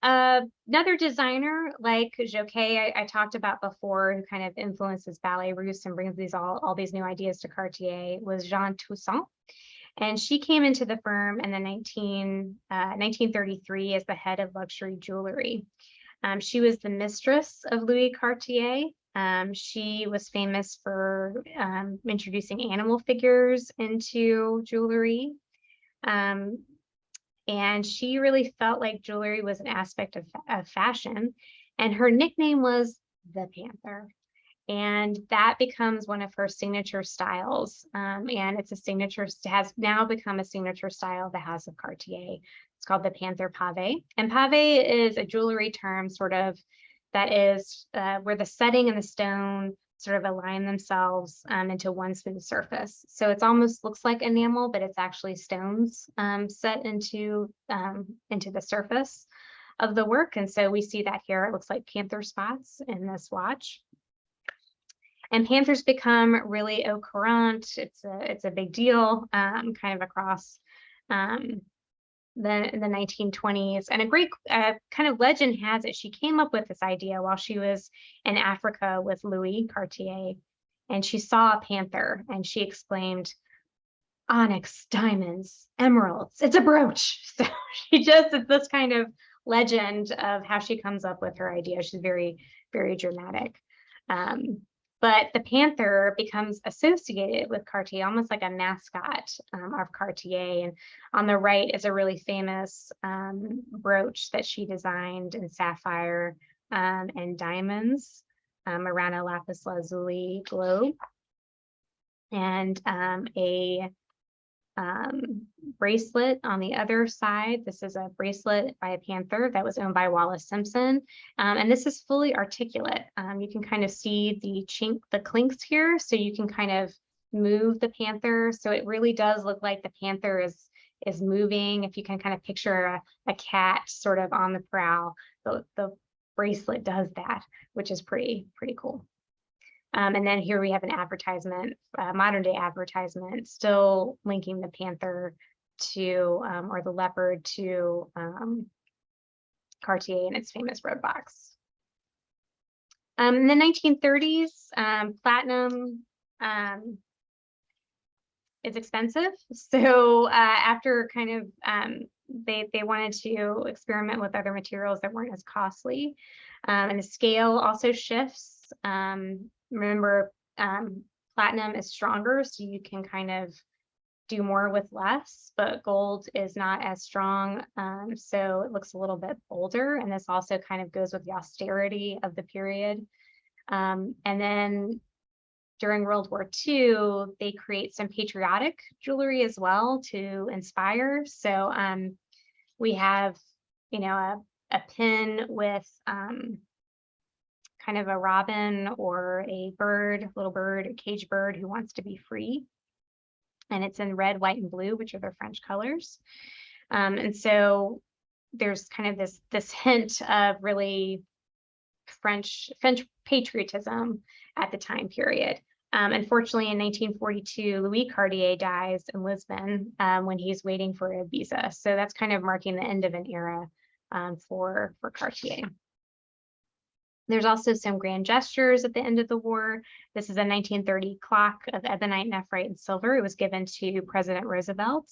another designer like Jockey, I talked about before, who kind of influences Ballet Russe and brings all these new ideas to Cartier, was Jeanne Toussaint. And she came into the firm in the 1933 as the head of luxury jewelry. She was the mistress of Louis Cartier. She was famous for introducing animal figures into jewelry. And she really felt like jewelry was an aspect of fashion. And her nickname was the Panther. And that becomes one of her signature styles. And has now become a signature style of the House of Cartier. It's called the Panther Pavé. And pavé is a jewelry term that is where the setting and the stone sort of align themselves into one smooth surface. So it's almost looks like enamel, but it's actually stones set into the surface of the work. And so we see that here. It looks like panther spots in this watch. And panthers become really au courant. It's a big deal kind of across the 1920s. And a great kind of legend has it, she came up with this idea while she was in Africa with Louis Cartier. And she saw a panther and she exclaimed, "Onyx, diamonds, emeralds, it's a brooch." So it's this kind of legend of how she comes up with her idea. She's very, very dramatic. But the panther becomes associated with Cartier, almost like a mascot of Cartier. And on the right is a really famous brooch that she designed in sapphire and diamonds around a lapis lazuli globe. And a bracelet on the other side. This is a bracelet by a panther that was owned by Wallace Simpson. And this is fully articulate. You can kind of see the clinks here. So you can kind of move the panther. So it really does look like the panther is moving. If you can kind of picture a cat sort of on the prowl, the bracelet does that, which is pretty cool. And then here we have an advertisement, modern day advertisement, still linking the panther to, or the leopard to Cartier and its famous road box. In the 1930s, platinum is expensive. So after kind of, they wanted to experiment with other materials that weren't as costly. And the scale also shifts. Remember, platinum is stronger, so you can kind of do more with less, but gold is not as strong. So it looks a little bit bolder. And this also kind of goes with the austerity of the period. And then during World War II, they create some patriotic jewelry as well to inspire. So we have, you know, a pin with kind of a robin or a bird, little bird, a cage bird who wants to be free. And it's in red, white, and blue, which are their French colors. And so there's kind of this hint of really French patriotism at the time period. Unfortunately, in 1942, Louis Cartier dies in Lisbon when he's waiting for a visa. So that's kind of marking the end of an era for Cartier. There's also some grand gestures at the end of the war. This is a 1930 clock of ebonite, nephrite, and silver. It was given to President Roosevelt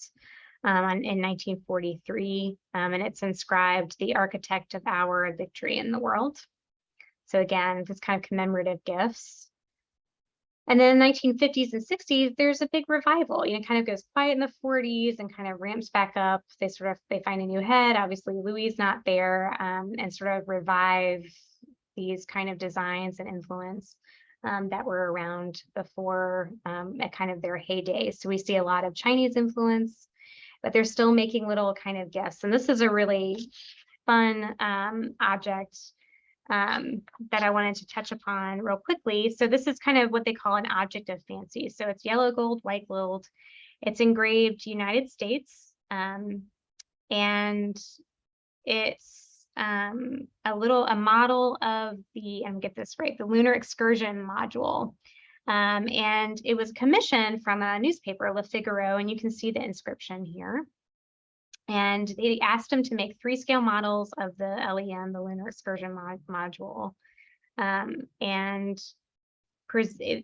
in 1943, and it's inscribed, "The architect of our victory in the world." So again, this kind of commemorative gifts. And then in the 1950s and 60s, there's a big revival. You know, it kind of goes quiet in the 40s and kind of ramps back up. They find a new head. Obviously, Louis not there, and sort of revive these kind of designs and influence that were around before at kind of their heyday. So we see a lot of Chinese influence, but they're still making little kind of gifts. And this is a really fun object that I wanted to touch upon real quickly. So this is kind of what they call an object of fancy. So it's yellow gold, white gold. It's engraved United States, and it's a model of the, and get this right, the lunar excursion module. And it was commissioned from a newspaper, Le Figaro, and you can see the inscription here. And they asked him to make 3 scale models of the LEM, the lunar excursion module. And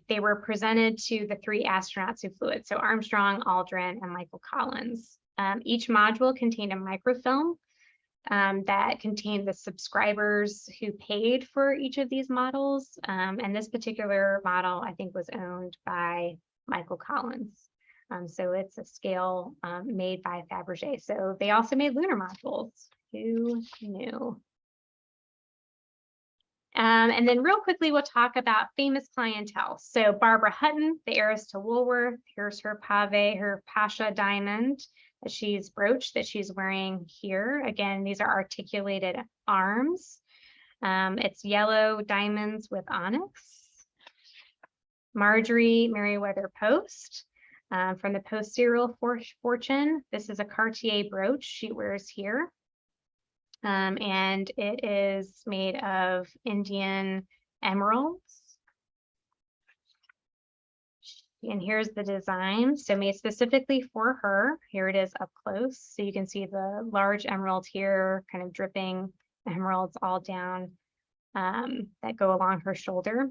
they were presented to the 3 astronauts who flew it. So Armstrong, Aldrin, and Michael Collins. Each module contained a microfilm that contained the subscribers who paid for each of these models. And this particular model, I think, was owned by Michael Collins. So it's a scale made by Fabergé. So they also made lunar modules. Who knew? And then real quickly, we'll talk about famous clientele. So Barbara Hutton, the heiress to Woolworth. Here's her pave, her Pasha diamond that she's brooch that she's wearing here. Again, these are articulated arms. It's yellow diamonds with onyx. Marjorie Merriweather Post from the Post serial fortune. This is a Cartier brooch she wears here. And it is made of Indian emeralds. And here's the design. So made specifically for her. Here it is up close. So you can see the large emerald here, kind of dripping emeralds all down that go along her shoulder.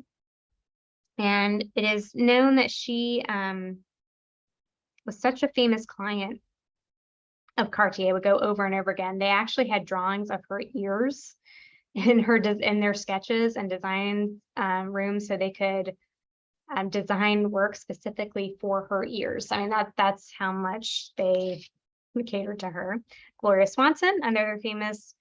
And it is known that she was such a famous client of Cartier, would go over and over again. They actually had drawings of her ears in their sketches and design rooms, so they could design work specifically for her ears. I mean, that's how much they catered to her. Gloria Swanson, another famous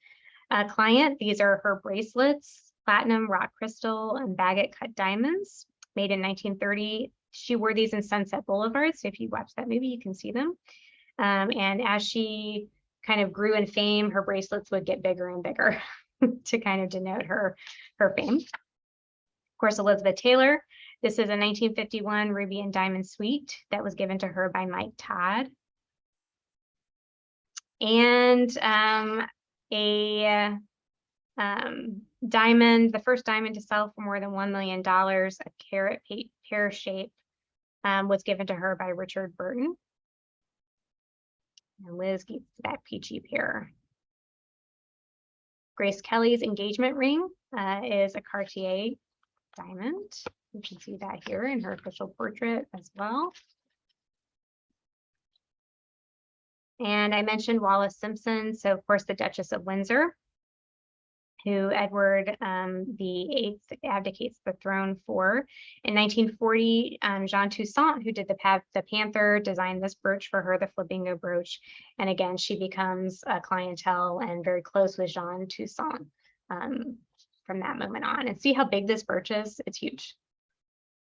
client. These are her bracelets, platinum, rock crystal, and baguette cut diamonds, made in 1930. She wore these in Sunset Boulevard, so if you watch that movie, you can see them. And as she kind of grew in fame, her bracelets would get bigger and bigger to kind of denote her fame. Of course, Elizabeth Taylor. This is a 1951 ruby and diamond suite that was given to her by Mike Todd. And a diamond, the first diamond to sell for more than $1 million, a carat pear shape, was given to her by Richard Burton. And Liz gets that peachy pear. Grace Kelly's engagement ring is a Cartier diamond. You can see that here in her official portrait as well. And I mentioned Wallis Simpson. So of course, the Duchess of Windsor who Edward VIII abdicates the throne for. In 1940, Jean Toussaint, who did the Panther, designed this brooch for her, the flamingo brooch. And again, she becomes a clientele and very close with Jean Toussaint from that moment on. And see how big this brooch is? It's huge.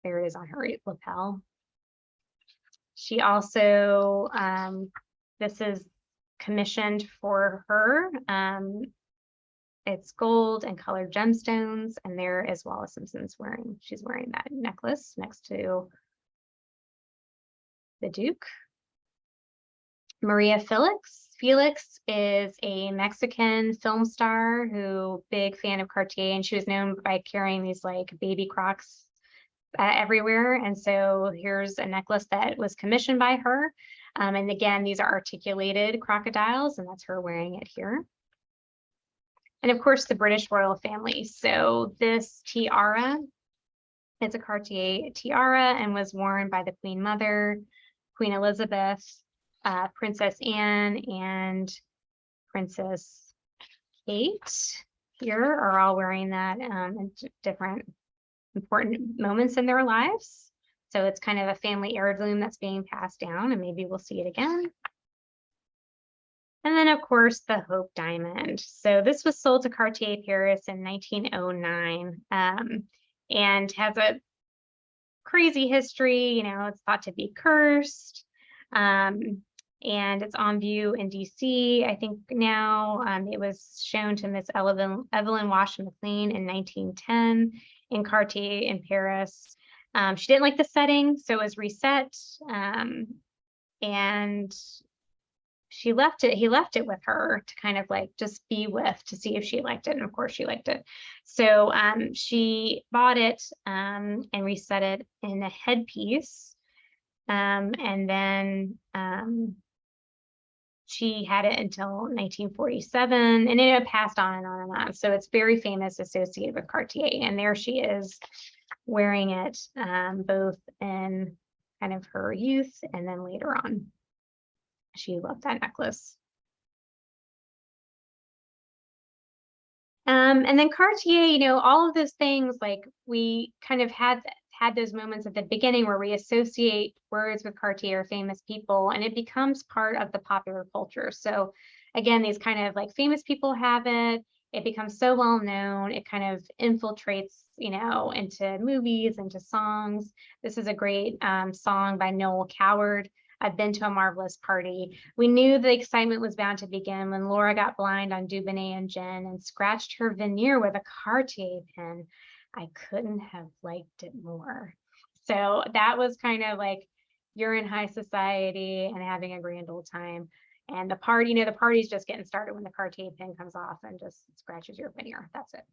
There it is on her lapel. She also, this is commissioned for her. It's gold and colored gemstones, and there is Wallis Simpson's she's wearing that necklace next to the Duke. Maria Felix. Felix is a Mexican film star big fan of Cartier, and she was known by carrying these like baby Crocs everywhere. And so here's a necklace that was commissioned by her. And again, these are articulated crocodiles, and that's her wearing it here. And of course, the British royal family. So this tiara is a Cartier tiara and was worn by the Queen Mother, Queen Elizabeth, Princess Anne, and Princess Kate here are all wearing that in different important moments in their lives. So it's kind of a family heirloom that's being passed down, and maybe we'll see it again. And then, of course, the Hope Diamond. So this was sold to Cartier Paris in 1909 and has a crazy history. You know, it's thought to be cursed. And it's on view in DC, I think now. It was shown to Miss Evelyn Washington McLean in 1910 in Cartier in Paris. She didn't like the setting, so it was reset. And he left it with her to kind of like just be with, to see if she liked it. And of course she liked it. So she bought it and reset it in a headpiece. And then she had it until 1947, and it passed on and on and on. So it's very famous, associated with Cartier. And there she is wearing it both in kind of her youth and then later on. She loved that necklace. And then Cartier, you know, all of those things, like we kind of had those moments at the beginning where we associate words with Cartier, famous people, and it becomes part of the popular culture. So again, these kind of like famous people have it. It becomes so well known. It kind of infiltrates, you know, into movies, into songs. This is a great song by Noel Coward. I've been to a marvelous party. We knew the excitement was bound to begin when Laura got blind on Dubonnet and Gin and scratched her veneer with a Cartier pen. I couldn't have liked it more. So that was kind of like, you're in high society and having a grand old time. And the party, you know, the party's just getting started when the Cartier pen comes off and just scratches your veneer. That's it.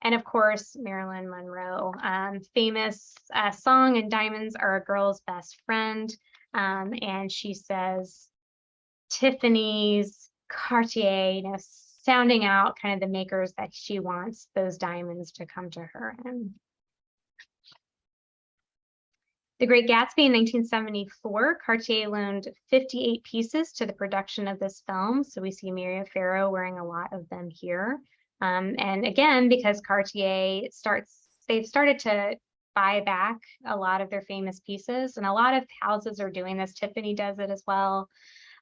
And of course, Marilyn Monroe. Famous song, "And Diamonds Are a Girl's Best Friend." And she says, Tiffany's, Cartier, you know, sounding out kind of the makers that she wants those diamonds to come to her in. The Great Gatsby in 1974, Cartier loaned 58 pieces to the production of this film. So we see Mia Farrow wearing a lot of them here. And again, because Cartier they've started to buy back a lot of their famous pieces, and a lot of houses are doing this. Tiffany does it as well,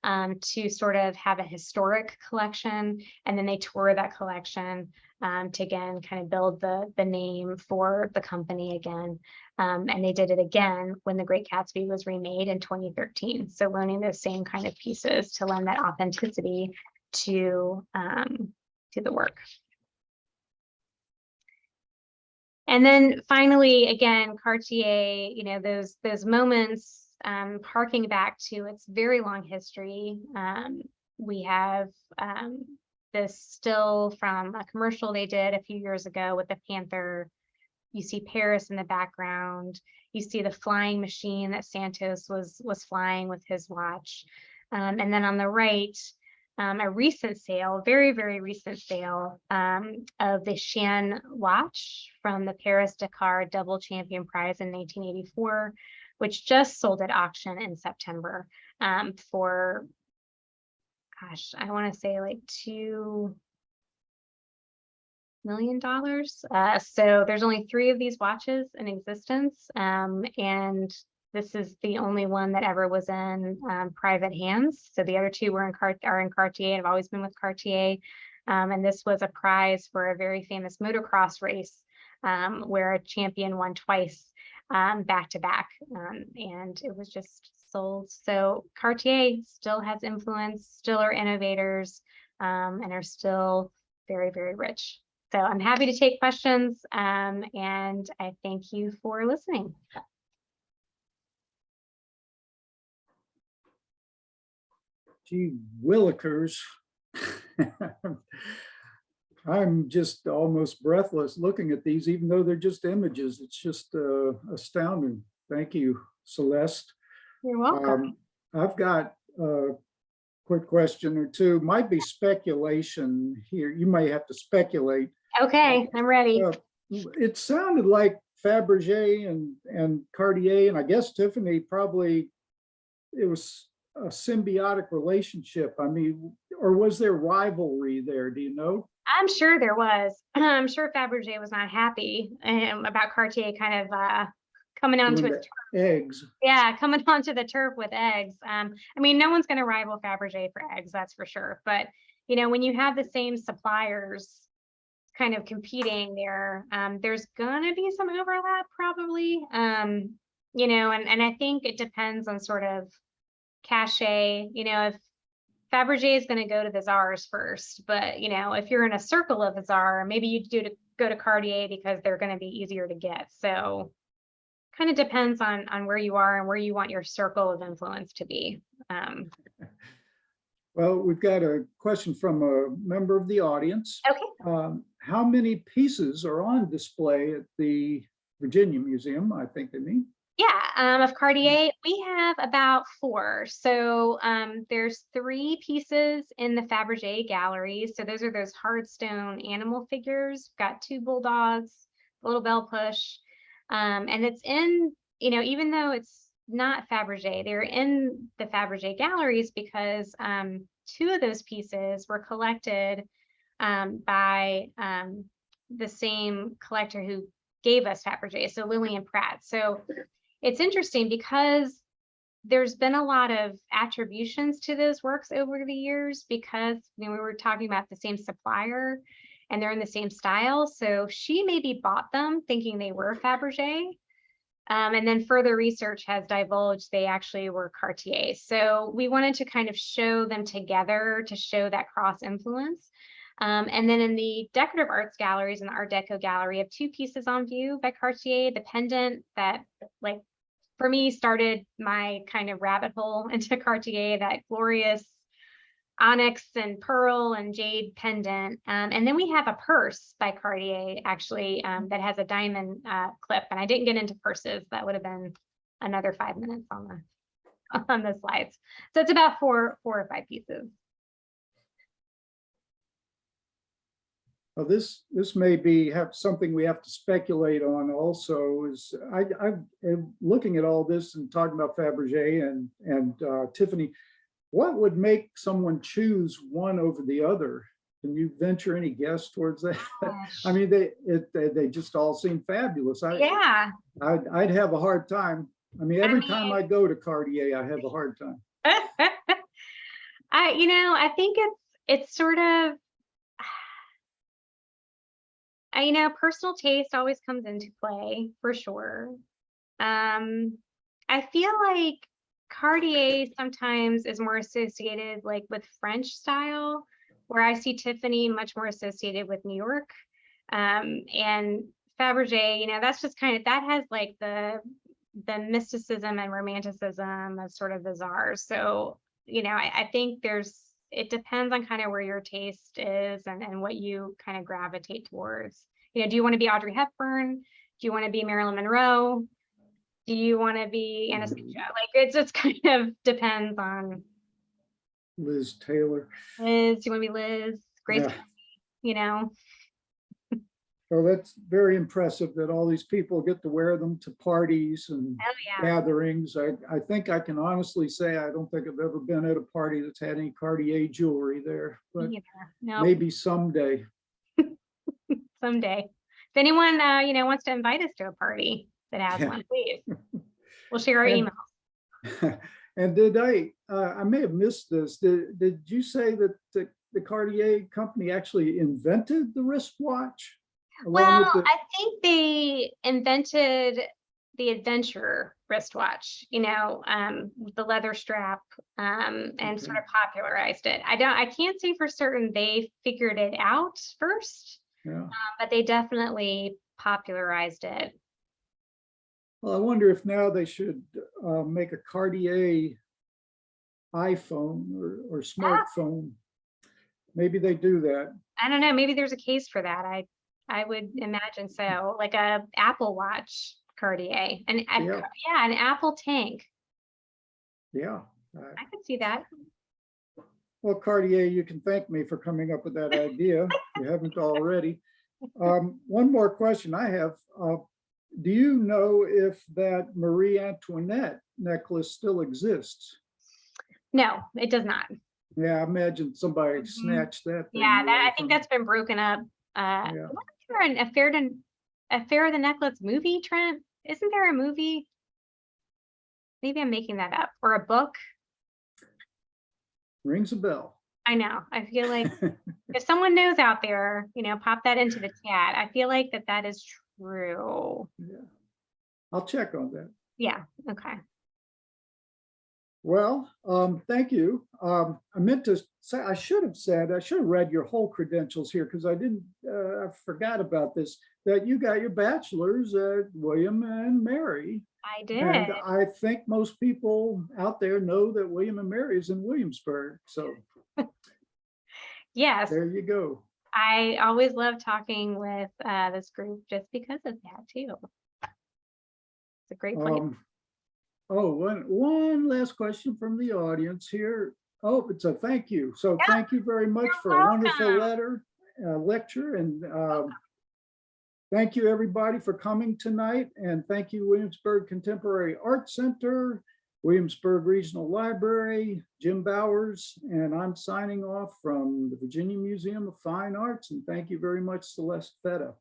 to sort of have a historic collection, and then they tour that collection to again kind of build the name for the company again. And they did it again when The Great Gatsby was remade in 2013. So loaning those same kind of pieces to lend that authenticity to the work. And then finally, again, Cartier, you know, those moments, harking back to its very long history. We have this still from a commercial they did a few years ago with the Panther. You see Paris in the background. You see the flying machine that Santos was flying with his watch. And then on the right, a recent sale, very, very recent sale of the Shan watch from the Paris-Dakar Double Champion Prize in 1984, which just sold at auction in September for, gosh, I want to say like million. So there's only 3 of these watches in existence. And this is the only one that ever was in private hands. So the other 2 were are in Cartier. I've always been with Cartier. And this was a prize for a very famous motocross race where a champion won twice back to back. And it was just sold. So Cartier still has influence, still are innovators, and are still very, very rich. So I'm happy to take questions, and I thank you for listening. Gee willikers. I'm just almost breathless looking at these, even though they're just images. It's just astounding. Thank you, Celeste. You're welcome. I've got a quick question or two. Might be speculation here. You may have to speculate. Okay, I'm ready. It sounded like Fabergé and Cartier, and I guess Tiffany, probably it was a symbiotic relationship. I mean, or was there rivalry there? Do you know? I'm sure there was. I'm sure Fabergé was not happy about Cartier kind of coming onto its eggs. Yeah, coming onto the turf with eggs. I mean, no one's going to rival Fabergé for eggs, that's for sure. But you know, when you have the same suppliers kind of competing there, there's gonna be some overlap probably. You know, and I think it depends on sort of cachet. You know, if Fabergé is going to go to the czars first, but you know, if you're in a circle of the czar, maybe you go to Cartier because they're going to be easier to get. So kind of depends on where you are and where you want your circle of influence to be. Well, we've got a question from a member of the audience. Okay. How many pieces are on display at the Virginia Museum? I think they mean. Yeah, of Cartier, we have about 4. So there's 3 pieces in the Fabergé gallery. So those are those hard stone animal figures. We've got 2 bulldogs, a little bell push. And it's in, you know, even though it's not Fabergé, they're in the Fabergé galleries because 2 of those pieces were collected by the same collector who gave us Fabergé, so Lillian Pratt. So it's interesting because there's been a lot of attributions to those works over the years because, you know, we were talking about the same supplier and they're in the same style. So she maybe bought them thinking they were Fabergé. And then further research has divulged they actually were Cartier. So we wanted to kind of show them together to show that cross influence. And then in the decorative arts galleries and the Art Deco gallery, I have 2 pieces on view by Cartier. The pendant that, like, for me, started my kind of rabbit hole into Cartier, that glorious onyx and pearl and jade pendant. And then we have a purse by Cartier, actually, that has a diamond clip. And I didn't get into purses. That would have been another 5 minutes on the slides. So it's about 4 or 5 pieces. Well, this may have something we have to speculate on also. Is I'm looking at all this and talking about Fabergé and Tiffany. What would make someone choose one over the other? Can you venture any guess towards that? I mean, they just all seem fabulous. Yeah, I'd have a hard time. I mean, every time I go to Cartier, I have a hard time. I think it's sort of, personal taste always comes into play for sure. I feel like Cartier sometimes is more associated like with French style, where I see Tiffany much more associated with New York. And Fabergé, that's just kind of, that has like the mysticism and romanticism of sort of the czars. So, I think it depends on kind of where your taste is and what you kind of gravitate towards. Do you want to be Audrey Hepburn? Do you want to be Marilyn Monroe? Do you want to be Anastasia? Like, it just kind of depends on. Liz Taylor. Liz, do you want to be Liz? Grace, yeah. So that's very impressive that all these people get to wear them to parties and gatherings. I think I can honestly say I don't think I've ever been at a party that's had any Cartier jewelry there, but maybe someday. someday. If anyone, you know, wants to invite us to a party that has Yeah. one, please. We'll share our And- email. And did I may have missed this. Did you say that the Cartier company actually invented the wristwatch? Well, Along with I think they invented the adventure wristwatch, you know, the leather strap, and sort of popularized it. I can't say for certain they figured it out first, yeah. but they definitely popularized it. Well, I wonder if now they should make a Cartier iPhone or smartphone. Maybe they do that. I don't know, maybe there's a case for that. I would imagine so, like a Apple Watch Cartier, and Yeah. yeah, an Apple tank. Yeah. I could see that. Well, Cartier, you can thank me for coming up with that idea. If you haven't already. One more question I have. Do you know if that Marie Antoinette necklace still exists? No, it does not. Yeah, I imagine somebody Mhm. snatched that thing Yeah, away I think from- that's been broken up. Yeah. Wasn't there an Affair of the Necklace movie, Trent? Isn't there a movie? Maybe I'm making that up, or a book. Rings a bell. I know. I feel like if someone knows out there, you know, pop that into the chat. I feel like that is true. Yeah. I'll check on that. Yeah. Okay. Well, thank you. I meant to say, I should have read your whole credentials here because I forgot about this, that you got your bachelor's at William and Mary. I did. And I think most people out there know that William and Mary is in Williamsburg. So Yes. there you go. I always love talking with this group just because of that too. It's a great place. One last question from the audience here. Oh, it's a thank you. So Yeah. thank you very much You're for a wonderful welcome. lecture. And thank you everybody for coming tonight. And thank you Williamsburg Contemporary Art Center, Williamsburg Regional Library, Jim Bowers, and I'm signing off from the Virginia Museum of Fine Arts. And thank you very much, Celeste Fetta,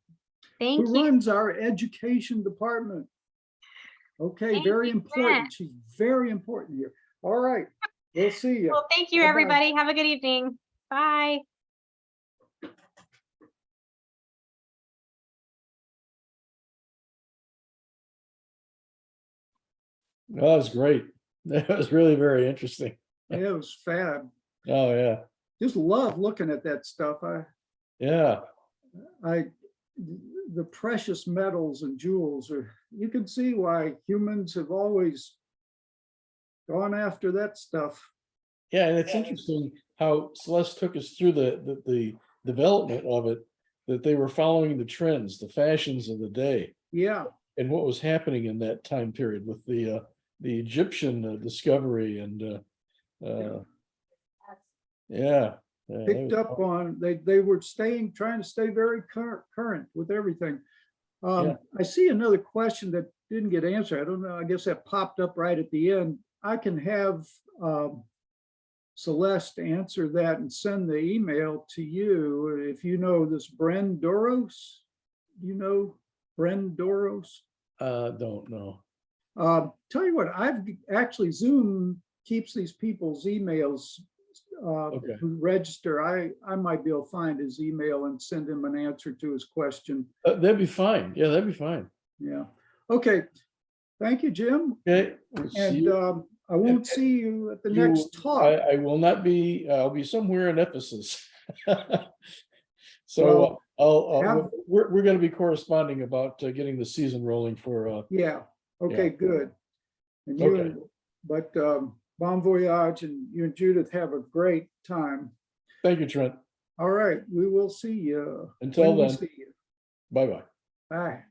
Thank who you. runs our education department. Okay, Thank very you, important. Brent. She's very important here. All right, we'll see you. Well, thank you, Bye-bye. everybody. Have a good evening. Bye. Oh, that was great. That was really very interesting. Yeah, it was fab. Oh, yeah. Just love looking at that stuff. Yeah. The precious metals and jewels are, you can see why humans have always gone after that stuff. Yeah, and it's interesting how Celeste took us through the development of it, that they were following the trends, the fashions of the day, Yeah, and what was happening in that time period with the Egyptian discovery and yeah. picked up on, they were trying to stay very current with everything. I see another question that didn't get answered. I don't know, I guess that popped up right at the end. I can have Celeste answer that and send the email to you. If you know this Bren Doros, do you know Bren Doros? Don't know. Tell you what, I've actually, Zoom keeps these people's emails Okay. who register. I might be able to find his email and send him an answer to his question. That'd be fine. Yeah, that'd be fine. Yeah. Okay. Thank you, Jim. Okay. We'll see And you. I won't see you at the next talk. I will not be, I'll be somewhere in Ephesus. Well, So we're going to be corresponding about getting the season rolling for. Yeah. Okay, Yeah. good. And Okay. but bon voyage, and you and Judith have a great time. Thank you, Trent. All right. We will see you. Until when we then. see you. Bye-bye. Bye.